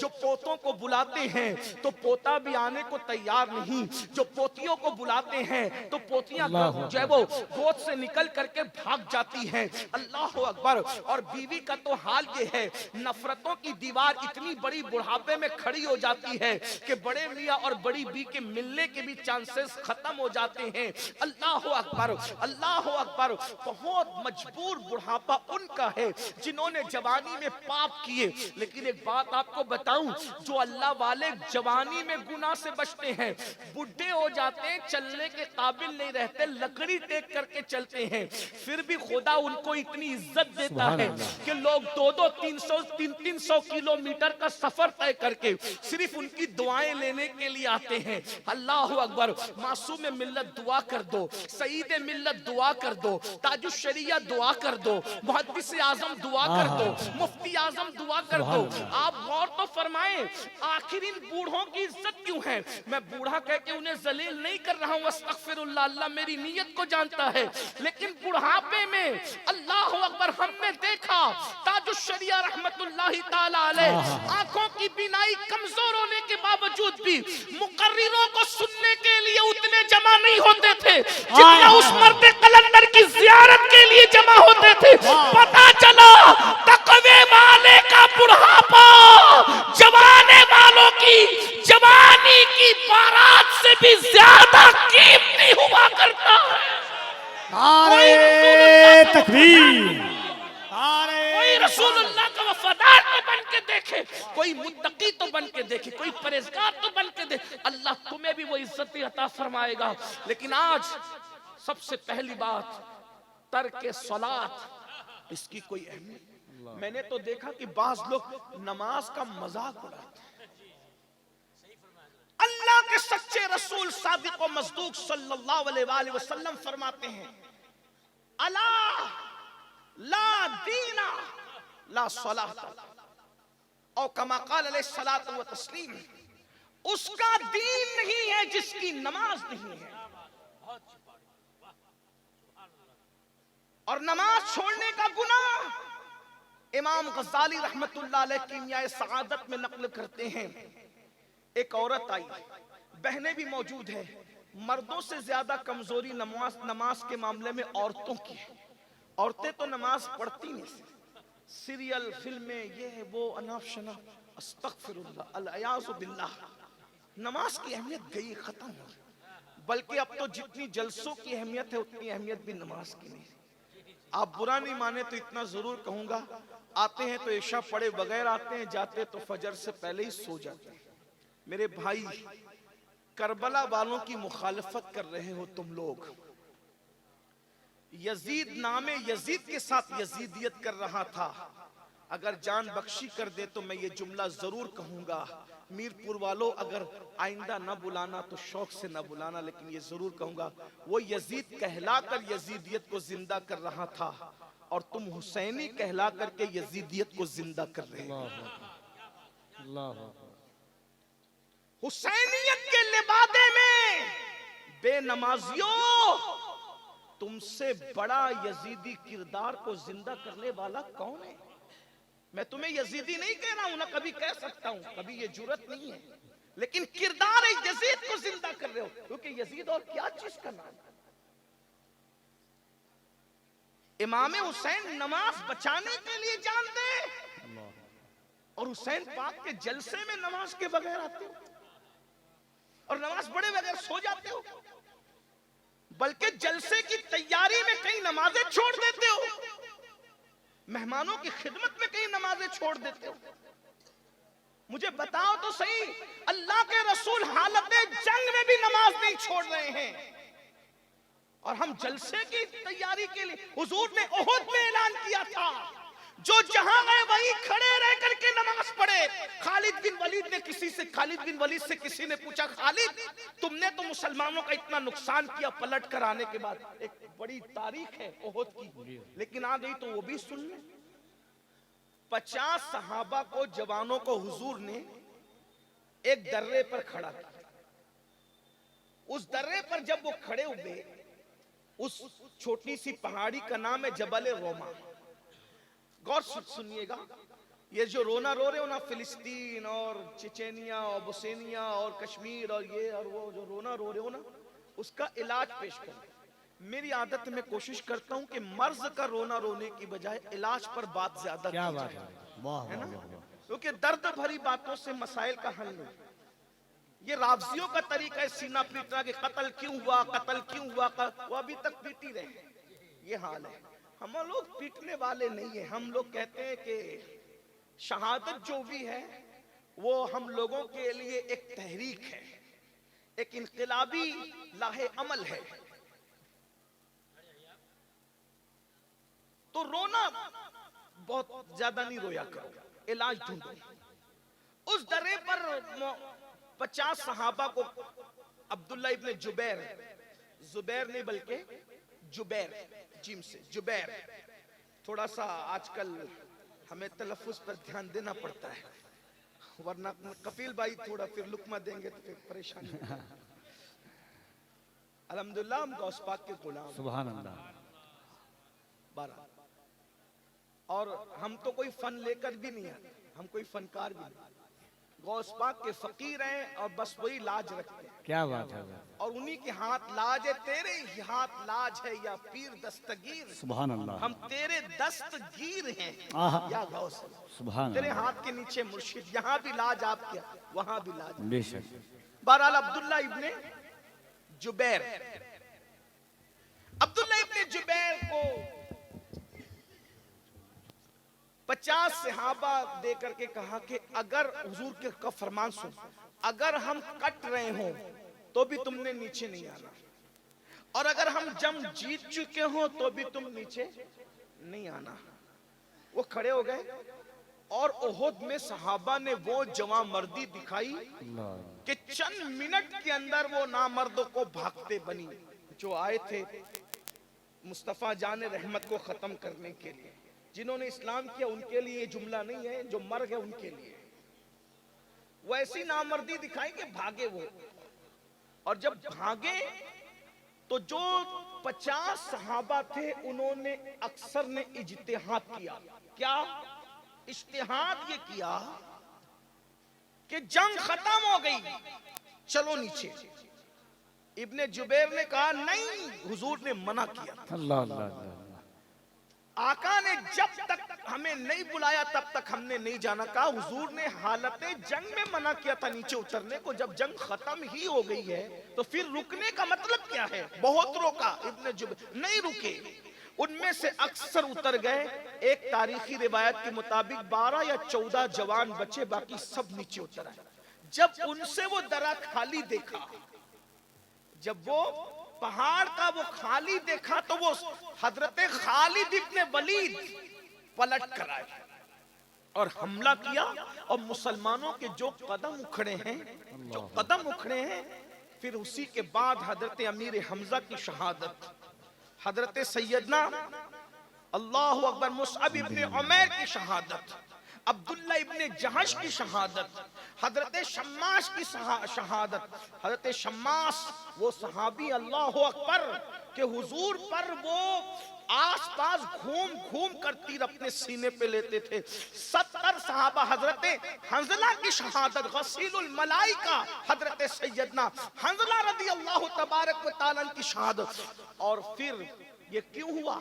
जो पोतों को बुलाते हैं तो पोता भी आने को तैयार नहीं, जो पोतियों को बुलाते हैं तो पोतियां जो है वो गोद से निकल करके भाग जाती हैं। अल्लाह अकबर। और बीवी का तो हाल ये है, नफरतों की दीवार इतनी बड़ी बुढ़ापे में खड़ी हो जाती है कि बड़े मियाँ और बड़ी बी के मिलने के भी चांसेस खत्म हो जाते हैं। अल्लाह अकबर, अल्लाह अकबर। बहुत मजबूर बुढ़ापा उनका है जिन्होंने जवानी में पाप किए। लेकिन एक बात आपको बताऊं, जो अल्लाह वाले जवानी में गुनाह से बचते हैं, बुढ़े हो जाते हैं, चलने के काबिल नहीं रहते, लकड़ी टेक करके चलते हैं, फिर भी खुदा उनको इतनी इज्जत देता है कि लोग 2-2, 300 किलोमीटर का सफर तय करके सिर्फ उनकी दुआएं लेने के लिए आते हैं। अल्लाह अकबर। मासूम मिल्लत दुआ कर दो, सईद मिल्लत दुआ कर दो, ताजुश शरिया दुआ कर दो, मुहद्दिस आजम दुआ कर दो, मुफ्ती आजम दुआ कर दो। आप गौर तो फरमाएं, आखिर इन बूढ़ों की इज्जत क्यों है? मैं बूढ़ा कह के उन्हें जलील नहीं कर रहा हूं, अस्तगफिरुल्लाह, अल्लाह मेरी नीयत को जानता है। लेकिन बुढ़ापे में अल्लाह अकबर हमने देखा ताजुश शरिया रहमतुल्लाहि ताला अलैह आंखों की बीनाई कमजोर होने के बावजूद भी मुकर्रिरों को सुनने के लिए उतने जमा नहीं होते थे जितना उस मर्द कलंदर की जियारत के लिए जमा होते थे। पता चला तकवे वाले का बुढ़ापा जवाने वालों की जवानी की बारात से भी ज्यादा कीमती हुआ करता है। नारे तकबीर, कोई रसूलुल्लाह का वफादार तो बन के देखे, कोई मुत्तकी तो बन के देखे, कोई परहेजगार तो बन के देखे, अल्लाह तुम्हें भी वो इज्जत अता फरमाएगा। लेकिन आज सबसे पहली बात तर्क सलात, इसकी कोई अहमियत। मैंने तो देखा कि बाज लोग नमाज का मजाक उड़ाते हैं। अल्लाह के सच्चे रसूल सादिक व मसदूक सल्लल्लाहु अलैहि वसल्लम फरमाते हैं, अला ला दीना ला सलात, और कमा क़ाल अलैहि सलात व तस्लीम, उसका दीन नहीं है जिसकी नमाज नहीं है। और नमाज छोड़ने का गुनाह इमाम गज़ाली रहमतुल्लाह अलैह कीमियाए सआदत में नकल करते हैं। एक औरत आई, बहनें भी मौजूद हैं, मर्दों से ज्यादा कमजोरी नमाज के मामले में औरतों की है। औरतें तो नमाज पढ़ती नहीं, सीरियल फिल्में ये वो अनाप शनाप, अस्तगफिरुल्लाह अल-अयाज़ु बिल्लाह। नमाज की अहमियत गई, खत्म हो गई। बल्कि अब तो जितनी जलसों की अहमियत है उतनी अहमियत भी नमाज की नहीं। आप बुरा नहीं माने तो इतना जरूर कहूंगा, आते हैं तो इशा पढ़े बगैर आते हैं, जाते तो फजर से पहले ही सो जाते हैं। मेरे भाई, करबला वालों की मुखालफत कर रहे हो तुम लोग। यजीद नामे यजीद के साथ यजीदियत कर रहा था, अगर जान बख्शी कर दे तो मैं ये जुमला जरूर कहूंगा, मीरपुर वालों अगर आइंदा न बुलाना तो शौक से न बुलाना, लेकिन ये जरूर कहूंगा, वो यजीद कहलाकर यजीदियत को जिंदा कर रहा था और तुम हुसैनी कहला करके यजीदियत को जिंदा कर रहे हो। अल्लाह हुसैनियत के लिबादे में बेनमाजियों, तुमसे बड़ा यजीदी किरदार को जिंदा करने वाला कौन है? मैं तुम्हें यजीदी नहीं कह रहा हूं, ना कभी कह सकता हूं, कभी ये जुर्रत नहीं है, लेकिन किरदार यजीद को जिंदा कर रहे हो, क्योंकि यजीद और क्या चीज का नाम। इमाम हुसैन नमाज बचाने के लिए जान दे, और हुसैन पाक के जलसे में नमाज के बगैर आते हो और नमाज पढ़े बगैर सो जाते हो, बल्कि जलसे की तैयारी में कई नमाजें छोड़ देते हो, मेहमानों की खिदमत में कई नमाजें छोड़ देते हो। मुझे बताओ तो सही, अल्लाह के रसूल हालत जंग में भी नमाज नहीं छोड़ रहे हैं, और हम जलसे की तैयारी के लिए, हुजूर ने ओहद में ऐलान किया था, जो जहां गए वहीं खड़े रह करके नमाज पढ़े। खालिद बिन वलीद से किसी ने पूछा, खालिद तुमने तो मुसलमानों का इतना नुकसान किया पलट कर आने के बाद, एक बड़ी तारीख है ओहद की, लेकिन आ गई तो वो भी सुन ले। 50 सहाबा को, जवानों को हुजूर ने एक दर्रे पर खड़ा किया। उस दर्रे पर जब वो खड़े हुए, उस छोटी सी पहाड़ी का नाम है जबल रोमा। गौर सुनिएगा, ये जो रोना रो रहे हो ना, फिलिस्तीन और चेचेनिया और बोस्निया और कश्मीर और ये और वो जो रोना रो रहे हो ना, उसका इलाज पेश करें। मेरी आदत में कोशिश करता हूं कि मर्ज का रोना रोने की बजाय इलाज पर बात ज्यादा क्या की बात जाए, है, वाह है ना, वाह वाह। क्योंकि दर्द भरी बातों से मसाइल का हल नहीं। ये रावजियों का तरीका है सीना पीटना कि कत्ल क्यों हुआ, कत्ल क्यों हुआ, वो अभी तक पीटी रहे, ये हाल है। हम लोग पीटने वाले नहीं है, हम लोग कहते हैं कि शहादत जो भी है वो हम लोगों के लिए एक तहरीक है, एक इनकलाबी लाहे अमल है। तो रोना बहुत ज्यादा नहीं रोया करो, इलाज ढूंढो। उस दर्रे पर 50 सहाबा को अब्दुल्ला इब्ने जुबैर नहीं बल्कि जुबैर, जिम से जुबैर, थोड़ा सा आजकल हमें तलफ्फुज पर ध्यान देना पड़ता है, वरना कफील भाई थोड़ा फिर लुकमा देंगे तो फिर परेशानी। अल्हम्दुलिल्लाह हम गौस पाक के गुलाम, सुभान अल्लाह। 12, और हम तो कोई फन लेकर भी नहीं आते, हम कोई फनकार भी नहीं, गौस पाक के फकीर हैं और बस वही लाज रखते हैं। क्या बात है, और उन्हीं के हाथ लाज है, तेरे ही हाथ लाज है या पीर दस्तगीर, सुभान अल्लाह। हम तेरे दस्तगीर हैं आहा। या गौस, सुभान तेरे अल्लाह। हाथ के नीचे मुर्शिद, यहाँ भी लाज आपके, वहां भी लाज। बेशक। बहरहाल अब्दुल्ला इब्ने जुबैर को 50 सहाबा दे करके कहा कि अगर हुजूर के का फरमान सुन, अगर हम कट रहे हो तो भी तुमने नीचे नहीं आना, और अगर हम जंग जीत चुके हो तो भी तुम नीचे नहीं आना। वो खड़े हो गए और ओहद में सहाबा ने वो जवामर्दी दिखाई कि चंद मिनट के अंदर वो नामर्दों को भागते बनी जो आए थे मुस्तफा जाने रहमत को खत्म करने के लिए। जिन्होंने इस्लाम किया उनके लिए ये जुमला नहीं है, जो मर गए उनके लिए। वो ऐसी नामर्दी दिखाई कि भागे वो, और जब भागे तो जो 50 सहाबा थे उन्होंने अक्सर ने इज्तिहाद किया। क्या इज्तिहाद ये किया कि जंग खत्म हो गई, चलो नीचे। इब्ने जुबैर ने कहा नहीं, हुजूर ने मना किया। अल्लाह अल्लाह अल्लाह। आका ने जब तक हमें नहीं बुलाया तब तक हमने नहीं जाना। कहा हुजूर ने हालत जंग में मना किया था नीचे उतरने को, जब जंग खत्म ही हो गई है तो फिर रुकने का मतलब क्या है। बहुत रोका, इब्ने जुबैर नहीं रुके, उनमें से अक्सर उतर गए। एक तारीखी रिवायत के मुताबिक 12 या 14 जवान बचे, बाकी सब नीचे उतर आए। जब उनसे वो दरा खाली देखा, जब वो पहाड़ का वो खाली देखा तो वो हजरत खालिद इब्ने वलीद पलट कर आए और हमला किया, और मुसलमानों के जो कदम उखड़े हैं, फिर उसी के बाद हजरत अमीर हमजा की शहादत, हजरत सैयदना अल्लाहु अकबर मुसअब इब्ने उमैर की शहादत, अब्दुल्ला इब्ने जहश की शहादत, हजरत शम्मास की शहादत। हजरत शम्मास वो सहाबी अल्लाहु अकबर के हुजूर पर वो आसपास घूम घूम कर तीर अपने सीने पे लेते थे। 70 सहाबा, हजरत हंजला की शहादत, गसीलुल मलाइका हजरत सैयदना हंजला रदी अल्लाह तबारक व तआला की शहादत। और फिर ये क्यों हुआ?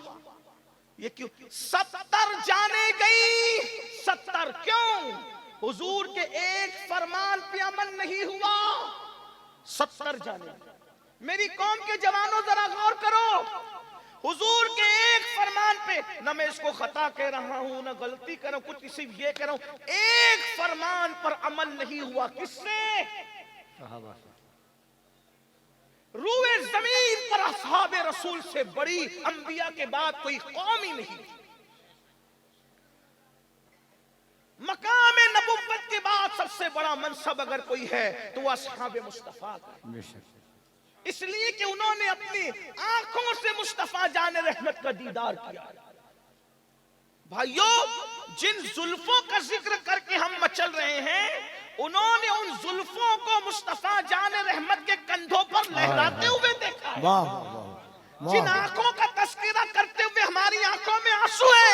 ये क्यों 70 जाने गई? 70 क्यों? हुजूर के एक फरमान पे अमल नहीं हुआ, 70 जाने। मेरी कौम के जवानों जरा गौर करो, हुजूर के एक फरमान पे, न मैं इसको खता कह रहा हूं न गलती कर रहा हूं, कुछ सिर्फ ये कह रहा हूं, एक फरमान पर अमल नहीं हुआ। किससे? सहाबा से। रूए जमीन पर असहाबे रसूल से बड़ी अंबिया के बाद कोई कौम ही नहीं। मकाम नबुव्वत के बाद सबसे बड़ा मनसब अगर कोई है तो वह असहाबे मुस्तफा का। इसलिए कि उन्होंने अपनी आंखों से मुस्तफा जाने रहमत का दीदार किया। भाइयों, जिन जुल्फों का जिक्र करके हम मचल रहे हैं, उन्होंने उन जुल्फों को मुस्तफा जाने रहमत के कंधों पर लहराते हुए देखा है। जिन आंखों का तस्करा करते हुए हमारी आंखों में आंसू है,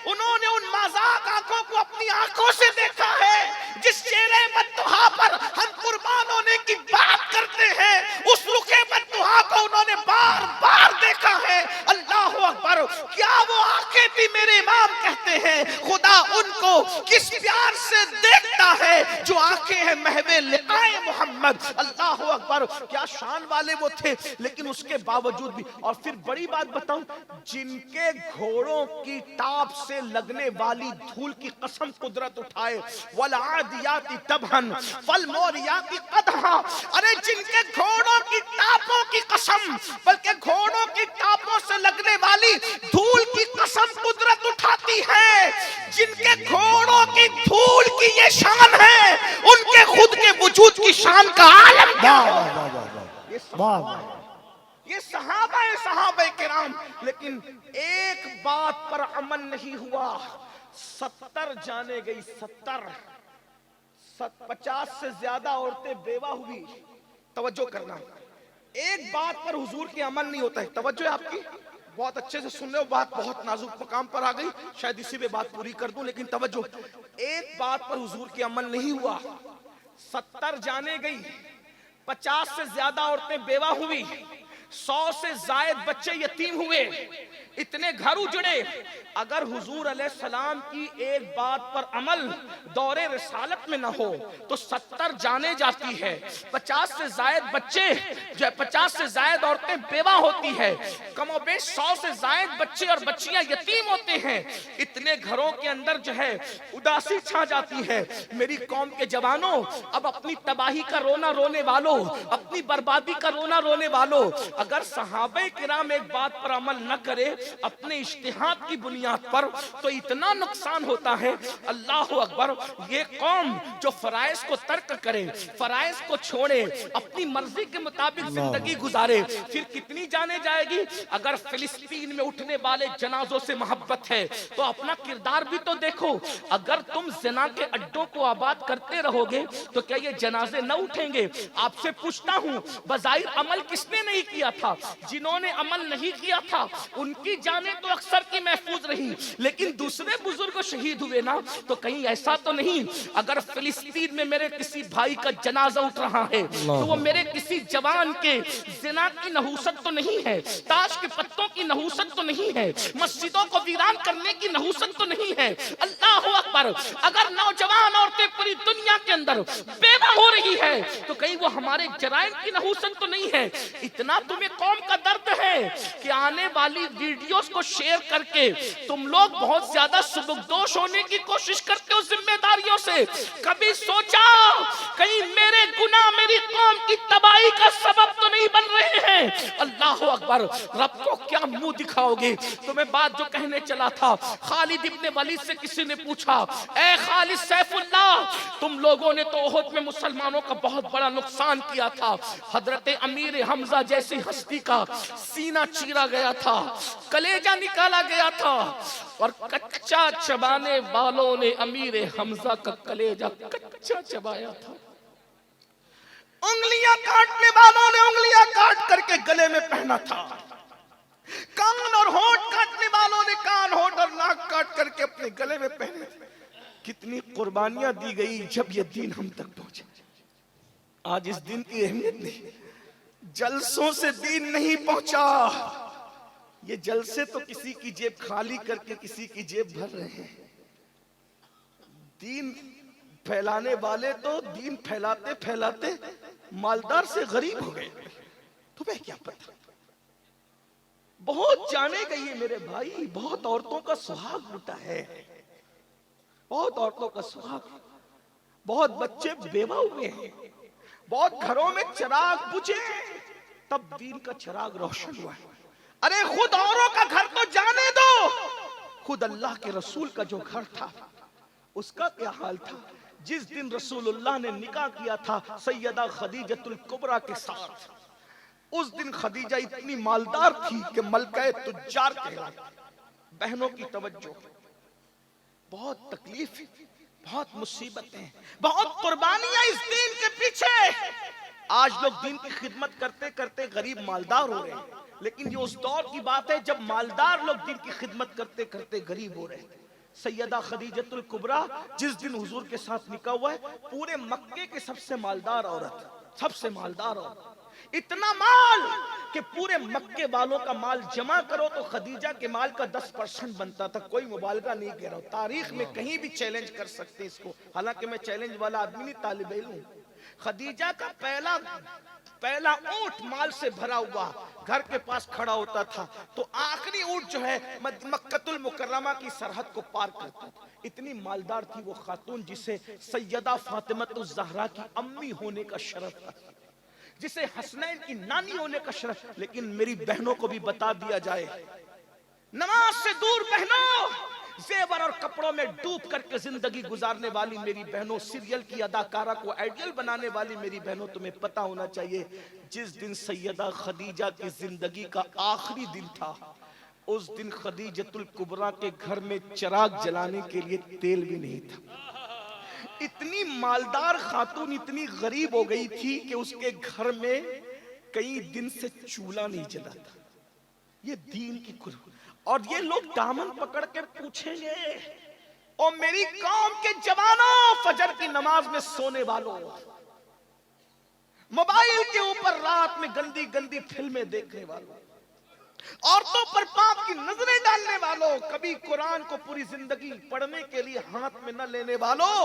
उन्होंने उन मजाक आंखों को अपनी आंखों से देखा है। जिस चेहरे बद्दुहा पर हम कुर्बान होने की बात करते हैं, उस रुखे बद्दुहा को उन्होंने बार बार देखा है। अल्लाह अकबर! क्या वो आंखें भी मेरे इमाम कहते हैं, खुदा उनको किस प्यार से देखता है जो आंखें हैं महवे लिकाए मोहम्मद। अल्लाह अकबर! क्या शान वाले वो थे, लेकिन उसके बावजूद भी। और फिर बड़ी बात बताऊं, जिनके घोड़ों की टाप से लगने वाली धूल की कसम कुदरत उठाए, वल आदियाती तबहन फल मोरियाती कदहा। अरे जिनके घोड़ों की टापों की कसम, बल्कि घोड़ों की टापों से लगने वाली धूल की कसम कुदरत उठाती है। जिनके घोड़ों की धूल की ये शान है, उनके खुद के वजूद की शान का आलम क्या है? ये सहाबा किराम। लेकिन एक बात पर अमल नहीं हुआ, 70 जाने गई। 50 से ज्यादा औरतें बेवा हुई। तवज्जो करना, एक बात पर हुजूर के अमल नहीं होता है। तवज्जो है आपकी, बहुत अच्छे से सुन रहे हो, बात बहुत नाजुक मकाम पर आ गई, शायद इसी पे बात पूरी कर दूं, लेकिन तवज्जो, एक बात पर हुजूर के अमल नहीं हुआ। 70 जाने गई, 50 से ज्यादा औरतें बेवा हुई, 100 से जायद बच्चे यतीम हुए, इतने घर उजड़े। अगर हुजूर अलैहिस्सलाम की एक बात पर अमल दौरे रिसालत में न हो तो 70 जाने जाती है, 50 से जायद बच्चे, 50 से जायद औरतें बेवा होती है, कमोबेश 100 से जायद बच्चे और बच्चियां यतीम होते हैं। इतने घरों के अंदर जो है उदासी छा जाती है। मेरी कौम के जवानों, अब अपनी तबाही का रोना रोने वालों, अपनी बर्बादी का रोना रोने वालों, अगर सहाबे किराम एक बात पर अमल न करे अपने इज्तिहाद की बुनियाद पर, तो इतना नुकसान होता है। अल्लाह अकबर! ये कौम जो फराइज को तर्क करे, फराइज को छोड़े, अपनी मर्जी के मुताबिक जिंदगी गुजारे, फिर कितनी जाने जाएगी। अगर फिलिस्तीन में उठने वाले जनाजों से मोहब्बत है तो अपना किरदार भी तो देखो। अगर तुम ज़िना के अड्डों को आबाद करते रहोगे तो क्या ये जनाजे न उठेंगे? आपसे पूछता हूँ, बज़ाहिर अमल किसने नहीं किया था? जिन्होंने अमल नहीं किया था उनकी जाने तो अक्सर की महफूज रही, लेकिन दूसरे बुजुर्ग शहीद हुए ना, तो कहीं ऐसा तो नहीं अगर फिलिस्तीन में मेरे किसी भाई का जनाजा उठ रहा है तो वो मेरे किसी जवान के ज़िना की नहूसत तो नहीं है, ताश के पत्तों की नहूसत तो नहीं है, मस्जिदों को वीरान करने की नहूसत तो नहीं है। अल्लाह अकबर! अगर नौजवान औरतें पूरी दुनिया के अंदर बेवा हो रही है तो कहीं वो हमारे जराइम की नहूसत तो नहीं है। इतना तुम्हें कौम का दर्द है कि आने वाली वीडियो वीडियोस को शेयर करके तुम लोग बहुत ज्यादा सुबुकदोश होने की कोशिश करते हो जिम्मेदारियों से। कभी सोचा कहीं मेरे गुनाह मेरी कौम की तबाही का सबब तो नहीं बन रहे हैं? अल्लाह अकबर, रब को क्या मुंह दिखाओगे? तो मैं बात जो कहने चला था, खालिद इब्ने वलीद से किसी ने पूछा, ए खालिद सैफुल्लाह, तुम लोगों ने तो ओहद में मुसलमानों का बहुत बड़ा नुकसान किया था, हजरत अमीर हमजा जैसी हस्ती का सीना चीरा गया था, कलेजा निकाला गया था, और कच्चा चबाने वालों ने अमीर हमजा का कलेजा कच्चा चबाया था। उंगलियां काटने वालों ने उंगलियां काट करके गले में पहना था, कान और होंठ काटने वालों ने कान, होंठ और नाक काट करके अपने गले में पहने। कितनी कुर्बानियां दी गई जब ये दिन हम तक पहुंचे। आज इस दिन की अहमियत नहीं, जलसों से दिन नहीं पहुंचा। ये जलसे तो किसी की जेब खाली करके किसी की जेब भर रहे हैं। दीन फैलाने वाले तो दीन फैलाते फैलाते मालदार से गरीब हो गए। तुम्हें क्या पता? बहुत जाने गई है मेरे भाई, बहुत औरतों का सुहाग लुटा है, बहुत औरतों का सुहाग, बहुत बच्चे बेवा हुए हैं, बहुत घरों में चिराग बुझे तब दीन का चिराग रोशन हुआ है। अरे खुद औरों का घर तो जाने दो, खुद अल्लाह के रसूल का जो घर था उसका क्या हाल था? जिस दिन रसूलुल्लाह ने निकाह किया था सैयदा खदीजतुल कुबरा के साथ, उस दिन खदीजा इतनी मालदार थी कि मलका तुज्जार कहलाती। बहनों की तवज्जो, बहुत तकलीफ, बहुत मुसीबतें, बहुत कुर्बानियां इस दीन के पीछे। आज लोग दीन की खिदमत करते करते गरीब मालदार हो रहे हैं, लेकिन ये उस दौर की बात है जब मालदार लोग दीन की खिदमत करते करते गरीब हो रहे हैं। सैयदा खदीजतुल कुबरा जिस दिन हुजूर के साथ निकाह हुआ है, पूरे मक्के के सबसे मालदार औरत, सबसे मालदार औरत, इतना माल कि पूरे मक्के वालों का माल जमा करो तो खदीजा के माल का 10% बनता था। कोई मुबालगा नहीं कह रहा हूं, तारीख में कहीं भी चैलेंज कर सकते हैं इसको, हालांकि मैं चैलेंज वाला आदमी नहीं, तालिब इल्म हूं। खदीजा का पहला ऊंट माल से भरा हुआ घर के पास खड़ा होता था तो आखिरी ऊंट जो है मक्कतुल मुकर्रमा की सरहद को पार करता था। इतनी मालदार थी वो खातून जिसे सैयदा फातिमतुज़ ज़हरा की अम्मी होने का शरफ था, जिसे हसनैन की नानी होने का शरफ। लेकिन मेरी बहनों को भी बता दिया जाए, नमाज से दूर बहनों, जेवर और कपड़ों में डूब करके जिंदगी गुजारने वाली मेरी बहनों, सीरियल की अदाकारा को आइडियल बनाने वाली मेरी बहनों, तुम्हें पता होना चाहिए जिस दिन सैयदा खदीजा की जिंदगी का आखिरी दिन था, उस दिन खदीजतुल कुबरा के घर में चिराग जलाने के लिए तेल भी नहीं था। इतनी मालदार खातून इतनी गरीब हो गई थी कि उसके घर में कई दिन से चूल्हा नहीं जला था। ये दीन की कुर्बानी। और ये लोग दामन पकड़ के पूछेंगे, और मेरी कौम के जवानों, फजर की नमाज में सोने वालों, मोबाइल के ऊपर रात में गंदी गंदी फिल्में देखने वालों, औरतों पर पाप की नजरें डालने वालों, कभी कुरान को पूरी जिंदगी पढ़ने के लिए हाथ में न लेने वालों,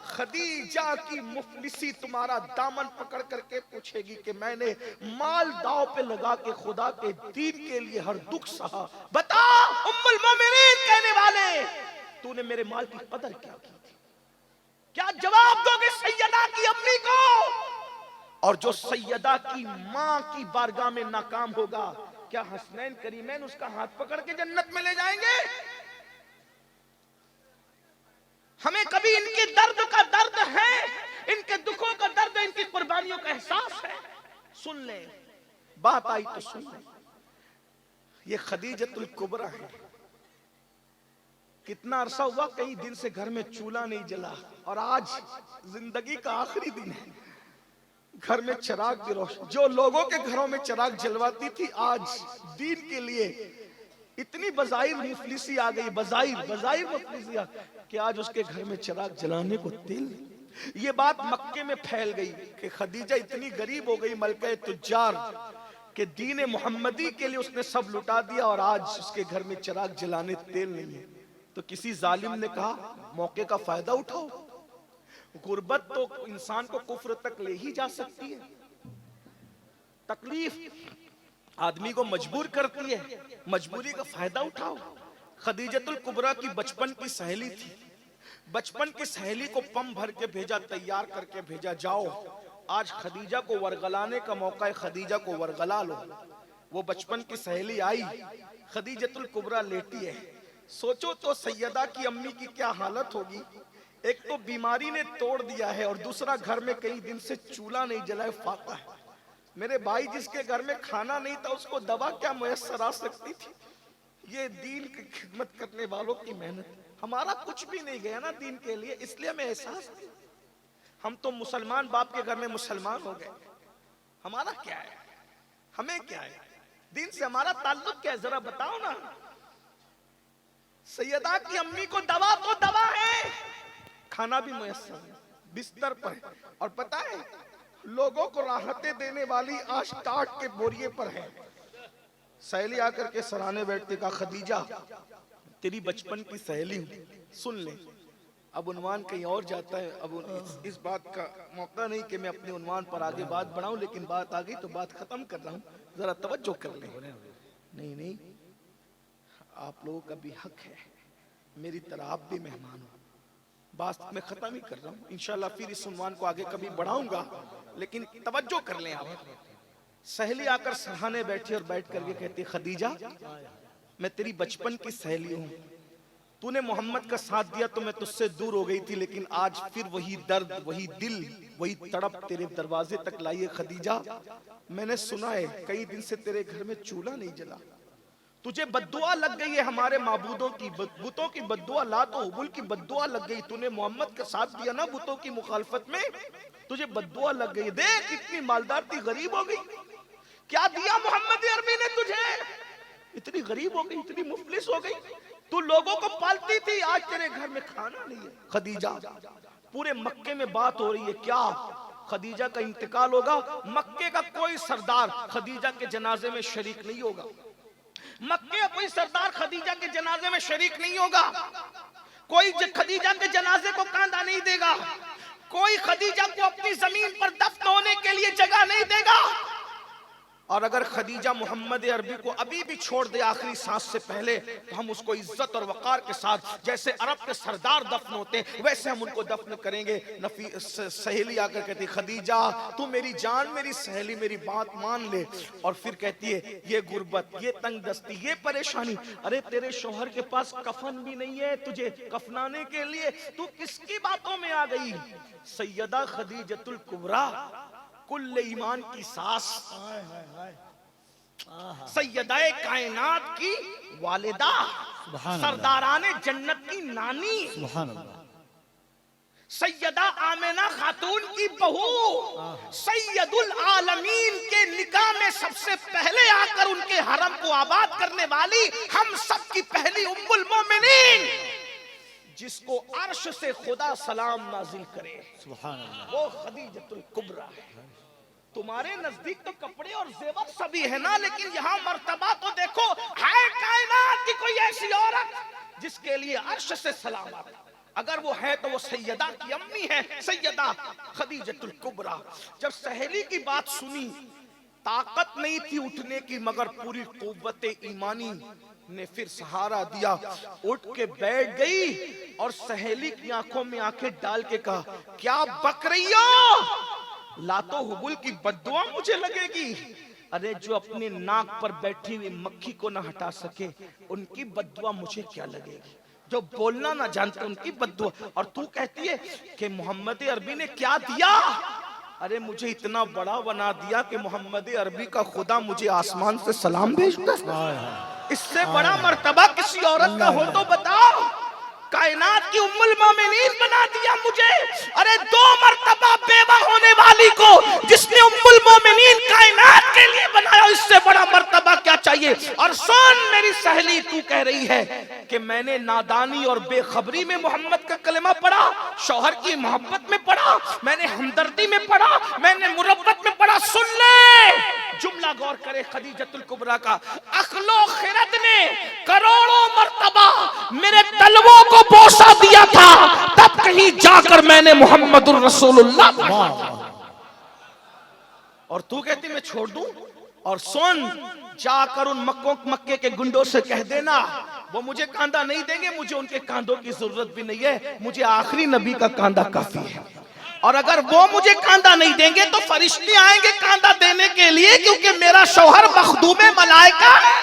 खदीजा की मुफलिसी तुम्हारा दामन पकड़ करके पूछेगी कि मैंने माल दाव पे लगा के खुदा के दीन के लिए हर दुख सहा, बता उम्मुल मोमिनीन कहने वाले, तूने मेरे माल की कदर क्या की थी? क्या जवाब दोगे सैयदा की अम्मी को? और जो सैयदा की मां की बारगाह में नाकाम होगा, क्या हसनैन करीमैन उसका हाथ पकड़ के जन्नत में ले जाएंगे? हमें कभी इनके दर्द का दर्द है, इनके दुखों का दर्द, इनकी कुर्बानियों का एहसास है? सुन ले, बात आई तो सुन ले। ये खदीजतुल कुबरा है। कितना अरसा हुआ कई दिन से घर में चूल्हा नहीं जला, और आज जिंदगी का आखिरी दिन है, घर में चिराग की रोशनी। जो लोगों के घरों में चिराग जलवाती थी, आज दीन के लिए इतनी बजाइर मुफलिसी आ गई, बजाइर मुफलिसी कि आज उसके घर में चिराग जलाने को तेल नहीं। ये बात मक्के में फैल गई कि खदीजा इतनी गरीब हो गई, मलका तुज्जार, कि दीन मोहम्मदी के लिए उसने सब लुटा दिया, और आज उसके घर में चिराग जलाने तेल नहीं है। तो किसी जालिम ने कहा मौके का फायदा उठाओ। गुर्बत तो इंसान को कुफ्र तक ले ही जा सकती है। तकलीफ आदमी को मजबूर करती है, मजबूरी का फायदा उठाओ। खदीजतुल कुबरा की बचपन की सहेली थी, बचपन की सहेली को पम भर के भेजा, तैयार करके भेजा, जाओ आज खदीजा को वरगलाने का मौका है, खदीजा को वरगला लो। वो बचपन की सहेली आई, खदीजतुल कुबरा लेटी है। सोचो तो सैयदा की अम्मी की क्या हालत होगी। एक तो बीमारी ने तोड़ दिया है और दूसरा घर में कई दिन से चूल्हा नहीं जला है, फाका है। मेरे भाई जिसके घर में खाना नहीं था उसको दवा क्या मुयस्सर आ सकती थी। ये दीन की खिदमत करने वालों की मेहनत। हमारा कुछ भी नहीं गया ना दीन के लिए, इसलिए हमें एहसास नहीं। हम तो मुसलमान बाप के घर में मुसलमान हो गए, हमारा क्या है, हमें क्या है, दीन से हमारा ताल्लुक क्या है, जरा बताओ ना। सैयदा की अम्मी को दवा तो दवा है, खाना भी मुयस्सर है, बिस्तर पर है, और पता है लोगों को राहतें देने वाली आज टाट के बोरिए पर है। सहेली आकर के सराहने बैठते, कहा खदीजा तेरी बचपन की सहेली हूं, सुन ले। अब उन्वान कहीं और जाता है, अब इस बात का मौका नहीं कि मैं अपने उन्वान पर आगे बात बढ़ाऊं, लेकिन बात आ गई तो बात खत्म कर रहा हूं, जरा तवज्जो कर ले। नहीं नहीं, आप लोगों का भी हक है, मेरी तरह आप भी मेहमान हो। बात मैं खत्म ही कर रहा हूँ, इंशाल्लाह फिर इस उन्वान को आगे कभी बढ़ाऊंगा, लेकिन तवज्जो कर लें आप। सहेली आकर सराहने बैठी और बैठ करके कहती, खदीजा मैं तेरी बचपन की सहेली हूँ, तूने मोहम्मद का साथ दिया तो मैं तुझसे दूर हो गई थी, लेकिन आज फिर वही दर्द, वही दिल, वही तड़प तेरे दरवाजे तक लाई है। खदीजा मैंने सुना है कई दिन से तेरे घर में चूल्हा नहीं जला, तुझे बद्दुआ लग गई है हमारे माबूदों की, बुतों की बद्दुआ, लात और हुबुल की बद्दुआ लग गई। तूने मोहम्मद का साथ दिया ना बुतों की मुखालफत में, तुझे बद्दुआ लग गई। देख इतनी मालदार थी, गरीब हो गई। क्या दिया मोहम्मद अरबी ने तुझे, इतनी गरीब हो गई, इतनी मुफलिस हो गई। तू लोगों को पालती थी, आज तेरे घर में खाना नहीं है। खदीजा पूरे मक्के में बात हो रही है, क्या खदीजा का इंतकाल होगा। मक्के का कोई सरदार खदीजा के जनाजे में शरीक नहीं होगा, मक्के का कोई सरदार खदीजा के जनाजे में शरीक नहीं होगा, कोई खदीजा के जनाजे को कांधा नहीं देगा, कोई खदीजा को अपनी जमीन पर दफन होने के लिए जगह नहीं देगा। और अगर खदीजा मोहम्मद अरबी को अभी भी छोड़ दे आखिरी सांस से पहले, तो हम उसको इज्जत और वकार के साथ, जैसे अरब के सरदार दफन होते हैं वैसे हम उनको दफन करेंगे। सहेली आकर कहती, खदीजा तू मेरी जान, मेरी सहेली, मेरी बात मान ले। और फिर कहती है, ये गुर्बत, ये तंगदस्ती, ये परेशानी, अरे तेरे शौहर के पास कफन भी नहीं है तुझे कफनाने के लिए, तू किसकी बातों में आ गई। सैयदा खदीजतुल कुबरा कुल्ले ईमान की सास, सैयदाए कायनात की वालिदा, सरदाराने जन्नत की नानी, सैयदा आमिना खातून की बहू, सैयदुल आलमीन के निकाह में सबसे पहले आकर उनके हरम को आबाद करने वाली, हम सब की पहली उम्मुल मोमिनीन, जिसको अर्श से खुदा सलाम नाजिल करे, वो खदीजतुल कुबरा है। तुम्हारे नजदीक तो कपड़े और जेवर सभी है ना, लेकिन यहाँ मर्तबा तो देखो, है कायनात की कोई ऐसी औरत जिसके लिए अर्श से सलाम आता। अगर वो है तो वो सैयदा की अम्मी है, सैयदा खदीजतुल कुबरा। जब सहेली की बात सुनी, ताकत नहीं थी उठने की, मगर पूरी कुव्वते ईमानी ने फिर सहारा दिया, उठ के बैठ गई और सहेली की आंखों में आंखें डाल के कहा, क्या बक रही हो, लातो हुबुल की बद्दुआ मुझे लगेगी। अरे जो अपने नाक पर बैठी हुई मक्खी को ना हटा सके उनकी बद्दुआ मुझे क्या लगेगी, जो बोलना ना जानते उनकी बद्दुआ। और तू कहती है कि मोहम्मद अरबी ने क्या दिया, अरे मुझे इतना बड़ा बना दिया कि मोहम्मद अरबी का खुदा मुझे आसमान से सलाम भेजता है। इससे बड़ा मर्तबा किसी औरत का हो तो बताओ। कायनात की उम्मुल मोमिनीन बना दिया मुझे। अरे दो मर्तबा बेवा होने वाली को जिसने उम्मुल मोमिनीन कायनात के लिए बनाया, इससे बड़ा मर्तबा क्या चाहिए। और सुन मेरी सहेली, तू कह रही है कि मैंने नादानी और बेखबरी में मोहम्मद का कलमा पढ़ा, शौहर की मोहब्बत में पढ़ा, मैंने हमदर्दी में पढ़ा, मैंने मुरब्बत में पढ़ा। सुन ले जुमला, गौर करे खदीजतुल कुबरा का। अखलो खिरद ने करोड़ों मर्तबा मेरे तलवों को बोसा दिया था, तब कहीं जाकर मैंने मोहम्मदुर रसूलुल्लाह। और तू कहती मैं छोड़ दूं, और सुन, जाकर उन मक्के के गुंडों से कह देना वो मुझे कांदा नहीं देंगे, मुझे उनके कांधों की जरूरत भी नहीं है, मुझे आखिरी नबी का कांदा काफी है। और अगर वो मुझे कांदा नहीं देंगे तो फरिश्ते आएंगे कांदा देने के लिए, क्योंकि मेरा शौहर मखदूमे मलाइका है।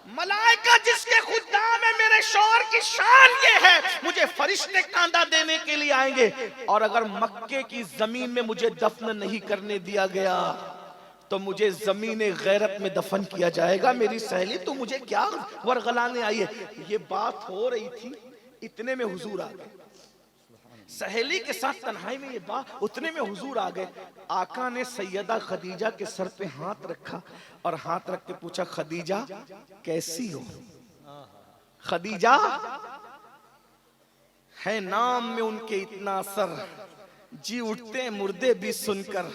मलाइका जिसके खुदाम है, मेरे शौहर की शान ये है, मुझे फरिश्ते कांदा देने के लिए आएंगे। और अगर मक्के की जमीन में मुझे दफन नहीं करने दिया गया तो मुझे जमीन गैरत में दफन किया जाएगा। मेरी सहेली तू मुझे क्या वरगलाने आई है? ये बात हो रही थी, इतने में हुजूर आ गए। सहेली के साथ तन्हाई में ये बात, उतने में हुजूर आ गए। आका ने सैयदा खदीजा के सर पे हाथ रखा और हाथ रख के पूछा, खदीजा कैसी हो? खदीजा है नाम में उनके इतना असर, जी उठते मुर्दे भी सुनकर।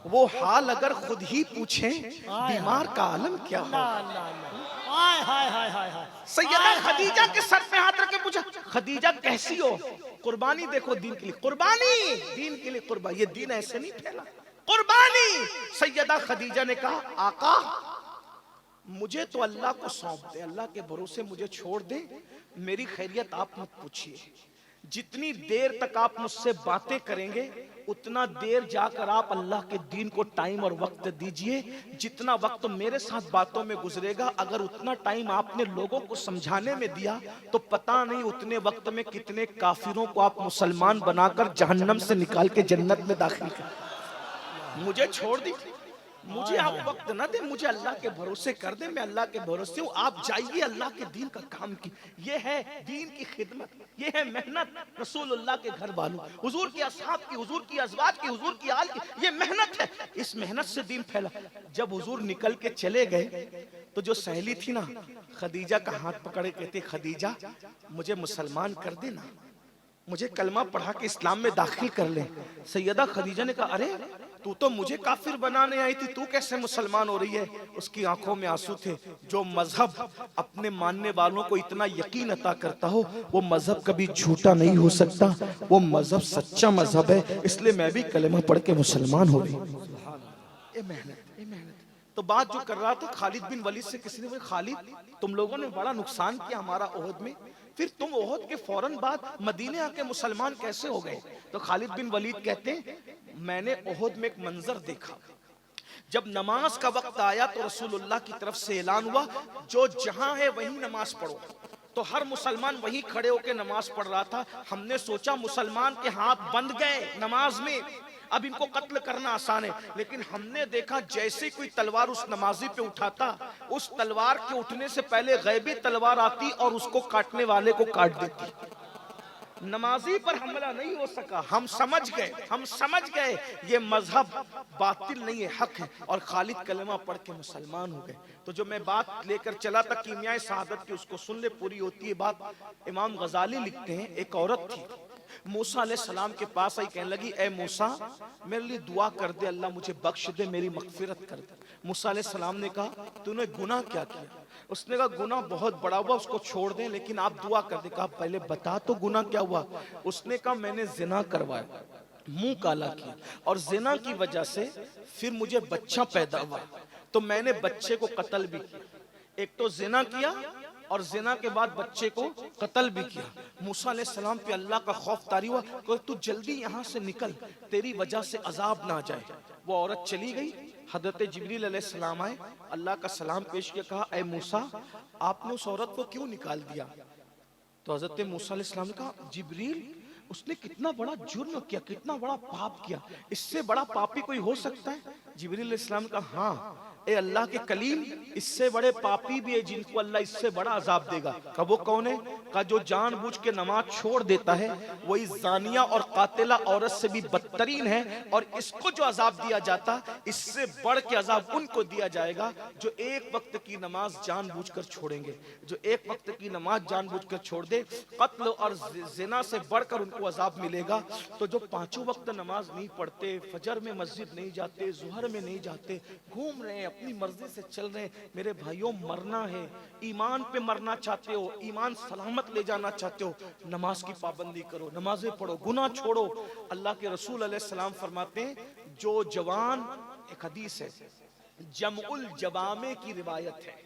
वो हाल अगर खुद ही पूछे बीमार का आलम क्या हो। सैयदा खदीजा के सर पे हाथ रख के पूछा, खदीजा कैसी हो? कुर्बानी देखो दीन के लिए, कुर्बानी दीन के लिए कुर्बानी, ये दीन ऐसे नहीं फैला, कुर्बानी। सैयदा खदीजा ने कहा, आका मुझे तो अल्लाह को सौंप दे, अल्लाह के भरोसे मुझे छोड़ दे, मेरी खैरियत आप मत पूछिए। जितनी देर तक आप मुझसे बातें करेंगे उतना देर जाकर आप अल्लाह के दीन को टाइम और वक्त दीजिए। जितना वक्त मेरे साथ बातों में गुजरेगा, अगर उतना टाइम आपने लोगों को समझाने में दिया तो पता नहीं उतने वक्त में कितने काफिरों को आप मुसलमान बनाकर जहन्नम से निकाल के जन्नत में दाखिल कर। मुझे छोड़ दी, मुझे आप वक्त ना दे, मुझे अल्लाह के भरोसे कर दे, मैं अल्लाह के भरोसे हूँ। आप जाइए अल्लाह के दीन का काम की, ये है दीन की खिदमत, ये है मेहनत रसूलुल्लाह के घर वालों, हुजूर की असहाब की, हुजूर की अज़वाज की, हुजूर की आल की, ये मेहनत है। इस मेहनत से दीन फैला। जब हुजूर निकल के चले गए तो जो सहेली थी ना, खदीजा का हाथ पकड़े कहते, खदीजा मुझे मुसलमान कर देना, मुझे कलमा पढ़ा के इस्लाम में दाखिल कर ले। सैयदा खदीजा ने कहा, अरे तू तो मुझे काफिर बनाने आई थी, तू कैसे मुसलमान हो रही है? उसकी आंखों में आंसू थे। जो मजहब अपने मानने वालों को इतना यकीन अता करता हो, वो मजहब कभी झूठा नहीं हो सकता, वो मजहब सच्चा मजहब है, इसलिए मैं भी कलमा पढ़ के मुसलमान हो गई। ये मेहनत, ये मेहनत। तो बात जो कर रहा था खालिद बिन वलीद से, किसी ने बोला, खालिद तुम लोगों ने बड़ा नुकसान किया हमारा ओहद में, फिर तुम ओहद के फौरन बाद मदीने आके मुसलमान कैसे हो गए? तो खालिद बिन वलीद कहते हैं, मैंने ओहद में एक मंजर देखा। जब नमाज का वक्त आया तो रसूलुल्लाह की तरफ से ऐलान हुआ, जो जहां है वहीं नमाज पढ़ो। तो हर मुसलमान वहीं खड़े होकर नमाज पढ़ रहा था। हमने सोचा मुसलमान के हाथ बंध गए नमाज में, अब इनको कत्ल करना आसान है, लेकिन हमने देखा जैसे कोई तलवार उस नमाजी पे उठाता, उस तलवार के उठने से पहले गैबी तलवार आती और उसको काटने वाले को काट देती। नमाजी पर हमला नहीं हो सका। हम समझ गए ये मजहब बातिल नहीं है, हक है, और खालिद कलमा पढ़ के मुसलमान हो गए। तो जो मैं बात लेकर चला था कीमियाए शहादत की, उसको सुन ले, पूरी होती है बात। इमाम गजाली लिखते हैं, एक औरत थी मूसा अलैहिस्सलाम के पास आई, कहने लगी, ए मूसा मेरे लिए दुआ कर दे, अल्लाह मुझे बख्श दे, मेरी मगफिरत कर दे। मूसा अलैहिस्सलाम ने कहा, तूने गुनाह क्या किया? उसने कहा, गुनाह बहुत बड़ा हुआ, उसको छोड़ दें, लेकिन आप दुआ कर दे। कहा, पहले बता तो गुनाह क्या हुआ? उसने कहा, मैंने जिना करवाया, मुंह काला किया, और जिना की वजह से फिर मुझे बच्चा पैदा हुआ, तो मैंने बच्चे को कत्ल भी किया। एक तो जिना किया और जिना के बाद बच्चे को कत्ल भी किया। मूसा अलैहिस्सलाम पे अल्लाह का खौफ तारी हुआ, कि तू जल्दी यहाँ से निकल, तेरी वजह से अजाब ना जाए। वो औरत चली गई। हजरत जिब्रील अलैहिस्सलाम आए, अल्लाह का सलाम पेश किया, कहा, ए मूसा आपने उस औरत को क्यों निकाल दिया? तो हजरत मूसा अलैहिस्सलाम ने कहा, जिब्रील उसने कितना बड़ा जुर्म किया, कितना बड़ा पाप किया, इससे बड़ा पापी कोई हो सकता है? जिब्रील अलैहिस्सलाम का, हाँ ए अल्लाह के कलीम, इससे बड़े पापी भी है जिनको अल्लाह इससे बड़ा अजाब देगा। कहा, वो कौन है? कहा, जो जानबूझ के नमाज छोड़ देता है, वही जानिया और कातिला औरत से भी बदतरीन है, और इसको जो अजाब दिया जाता, इससे बढ़ के अजाब उनको दिया जाएगा जो एक वक्त की नमाज जानबूझकर छोड़ेंगे। जो एक वक्त की नमाज जानबूझकर छोड़ दे, कत्ल और जिना से बढ़कर उनको अजाब मिलेगा। तो जो पांचों वक्त नमाज नहीं पढ़ते, फजर में मस्जिद नहीं जाते, जुहर में नहीं जाते, घूम रहे हैं, अपनी मर्जी से चल रहे हैं, मेरे भाइयों मरना है, ईमान पे मरना चाहते हो, ईमान सलामत ले जाना चाहते हो, नमाज की पाबंदी करो, नमाजें पढ़ो, गुनाह छोड़ो। अल्लाह के रसूल अलैहिस्सलाम फरमाते हैं, जो जवान, एक हदीस है, जमउल जवामे की रिवायत है।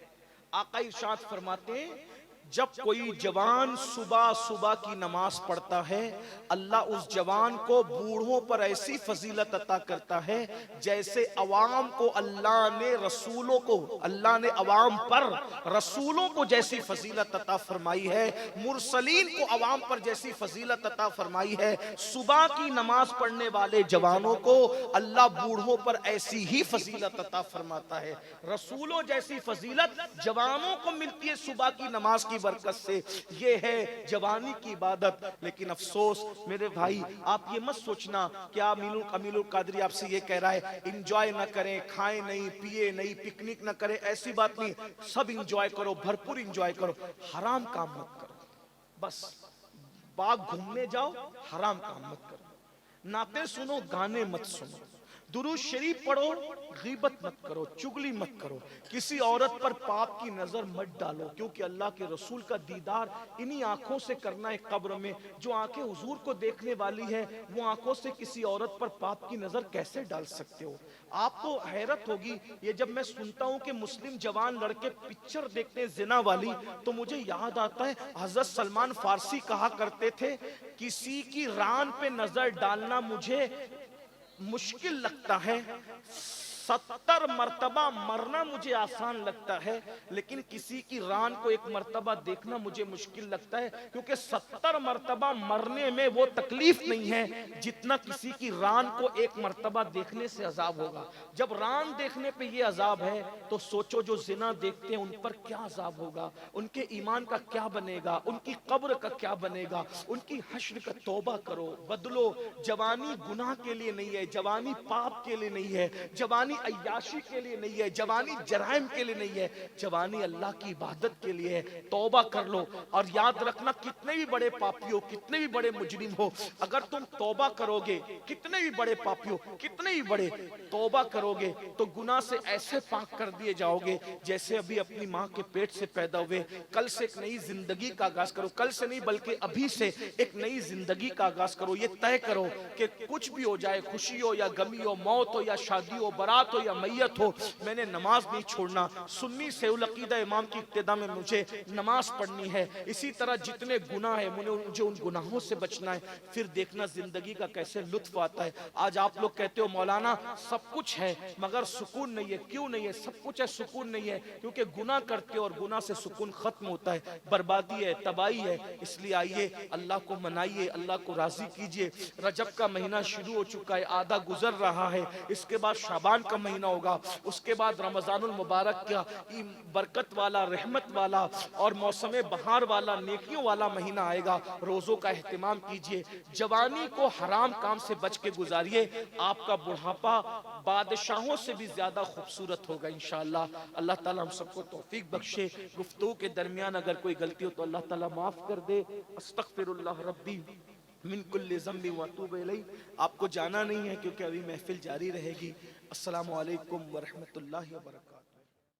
आका इरशाद फरमाते हैं, जब कोई जवान सुबह सुबह की नमाज पढ़ता है, अल्लाह उस जवान को बूढ़ों पर ऐसी फजीलत अता करता है जैसे अवाम को अल्लाह ने रसूलों को, अल्लाह ने अवाम पर रसूलों को जैसी फजीलत अता फरमाई है, मुरसलीन को अवाम पर जैसी फजीलत अता फरमाई है। सुबह की नमाज पढ़ने वाले जवानों को अल्लाह बूढ़ों पर ऐसी ही फजीलत अता फरमाता है। रसूलों जैसी फजीलत जवानों को मिलती है सुबह की नमाज की बरकत से। ये है जवानी की इबादत। लेकिन अफसोस मेरे भाई, आप ये मत सोचना कि आप अमीनुल कादरी आपसे ये कह रहा है इंजॉय ना करें, खाएं नहीं, पिए नहीं, पिकनिक ना करें, ऐसी बात नहीं। सब इंजॉय करो, भरपूर इंजॉय करो, हराम काम मत करो। बस बाग घूमने जाओ, हराम काम मत करो। नाते सुनो, गाने मत सुनो, दुरूद शरीफ पढ़ो, गीबत मत करो, चुगली मत करो, किसी औरत पर पाप की नजर मत डालो, क्योंकि अल्लाह के रसूल का दीदार इन्हीं आंखों से करना है कब्र में। जो आंखें हुजूर को देखने वाली है, वो आंखों से किसी औरत पर पाप की नजर कैसे डाल सकते हो? आपको हैरत होगी ये जब मैं सुनता हूं कि मुस्लिम जवान लड़के पिक्चर देखते हैं जिना वाली, तो मुझे याद आता है हजरत सलमान फारसी कहा करते थे, किसी की रान पे नजर डालना मुझे मुश्किल लगता है, 70 मर्तबा मरना मुझे आसान लगता है, लेकिन किसी की रान को एक मर्तबा देखना मुझे मुश्किल लगता है, क्योंकि 70 मर्तबा मरने में वो तकलीफ नहीं है जितना किसी की रान को एक मर्तबा देखने से अजाब होगा। जब रान देखने पे ये अजाब है, तो सोचो जो जिना देखते हैं उन पर क्या अजाब होगा, उनके ईमान का क्या बनेगा, उनकी कब्र का क्या बनेगा, उनकी हश्र का तौबा करो, बदलो। जवानी गुनाह के लिए नहीं है, जवानी पाप के लिए नहीं है, जवानी अय्याशी के लिए नहीं है, जवानी जराइम के लिए नहीं है, जवानी अल्लाह की इबादत के लिए है। तौबा कर लो, और याद रखना कितने भी बड़े पापी हो, कितने भी बड़े मुजरिम हो, अगर तुम तौबा करोगे, कितने भी बड़े पापी हो, कितने भी बड़े, तौबा करोगे तो गुनाह से ऐसे पाक कर दिए जाओगे जैसे अभी अपनी माँ के पेट से पैदा हुए। कल से एक नई जिंदगी का आगाज करो, कल से नहीं बल्कि अभी से एक नई जिंदगी का आगाज करो। ये तय करो कि कुछ भी हो जाए, खुशी हो या गमी हो, मौत हो या शादी हो, बारात हो या मैयत हो, मैंने नमाज नहीं छोड़ना। सुन्नी सेउल अकीदा इमाम की इब्तिदा में मुझे नमाज पढ़नी है। इसी तरह जितने गुनाह है मुझे उन गुनाहों से बचना है। फिर देखना जिंदगी का कैसे लुत्फ आता है। आज आप लोग कहते हो मौलाना सब कुछ है मगर सुकून नहीं है। क्यों नहीं है? सब कुछ है, सुकून नहीं है, क्योंकि गुनाह करते हो और गुनाह से सुकून खत्म होता है, बर्बादी है, तबाही है। इसलिए आइए अल्लाह को मनाइए, अल्लाह को राजी कीजिए। रजब का महीना शुरू हो चुका है, आधा गुजर रहा है, इसके बाद शाबान का महीना होगा, उसके बाद रमजानुल मुबारक का बरकत वाला, रहमत वाला और मौसम बहार वाला, नेकियों वाला महीना आएगा। रोजों का एहतिमाम कीजिए, जवानी को हराम काम से बच के गुजारिए। आपका बुढ़ापा बादशाहों से भी ज्यादा खूबसूरत होगा इंशाअल्लाह। अल्लाह ताला हम सबको तौफीक बख्शे। गुफ्तगू के दरमियान अगर कोई गलती हो तो अल्लाह ताला माफ कर दे। अस्तगफिरुल्लाह रब्बी मिन कुल्लि ज़म्बि व अतूबु इलैह। आपको जाना नहीं है क्योंकि अभी महफिल जारी रहेगी। अस्सलामु अलैकुम व रहमतुल्लाहि व बरकातहू।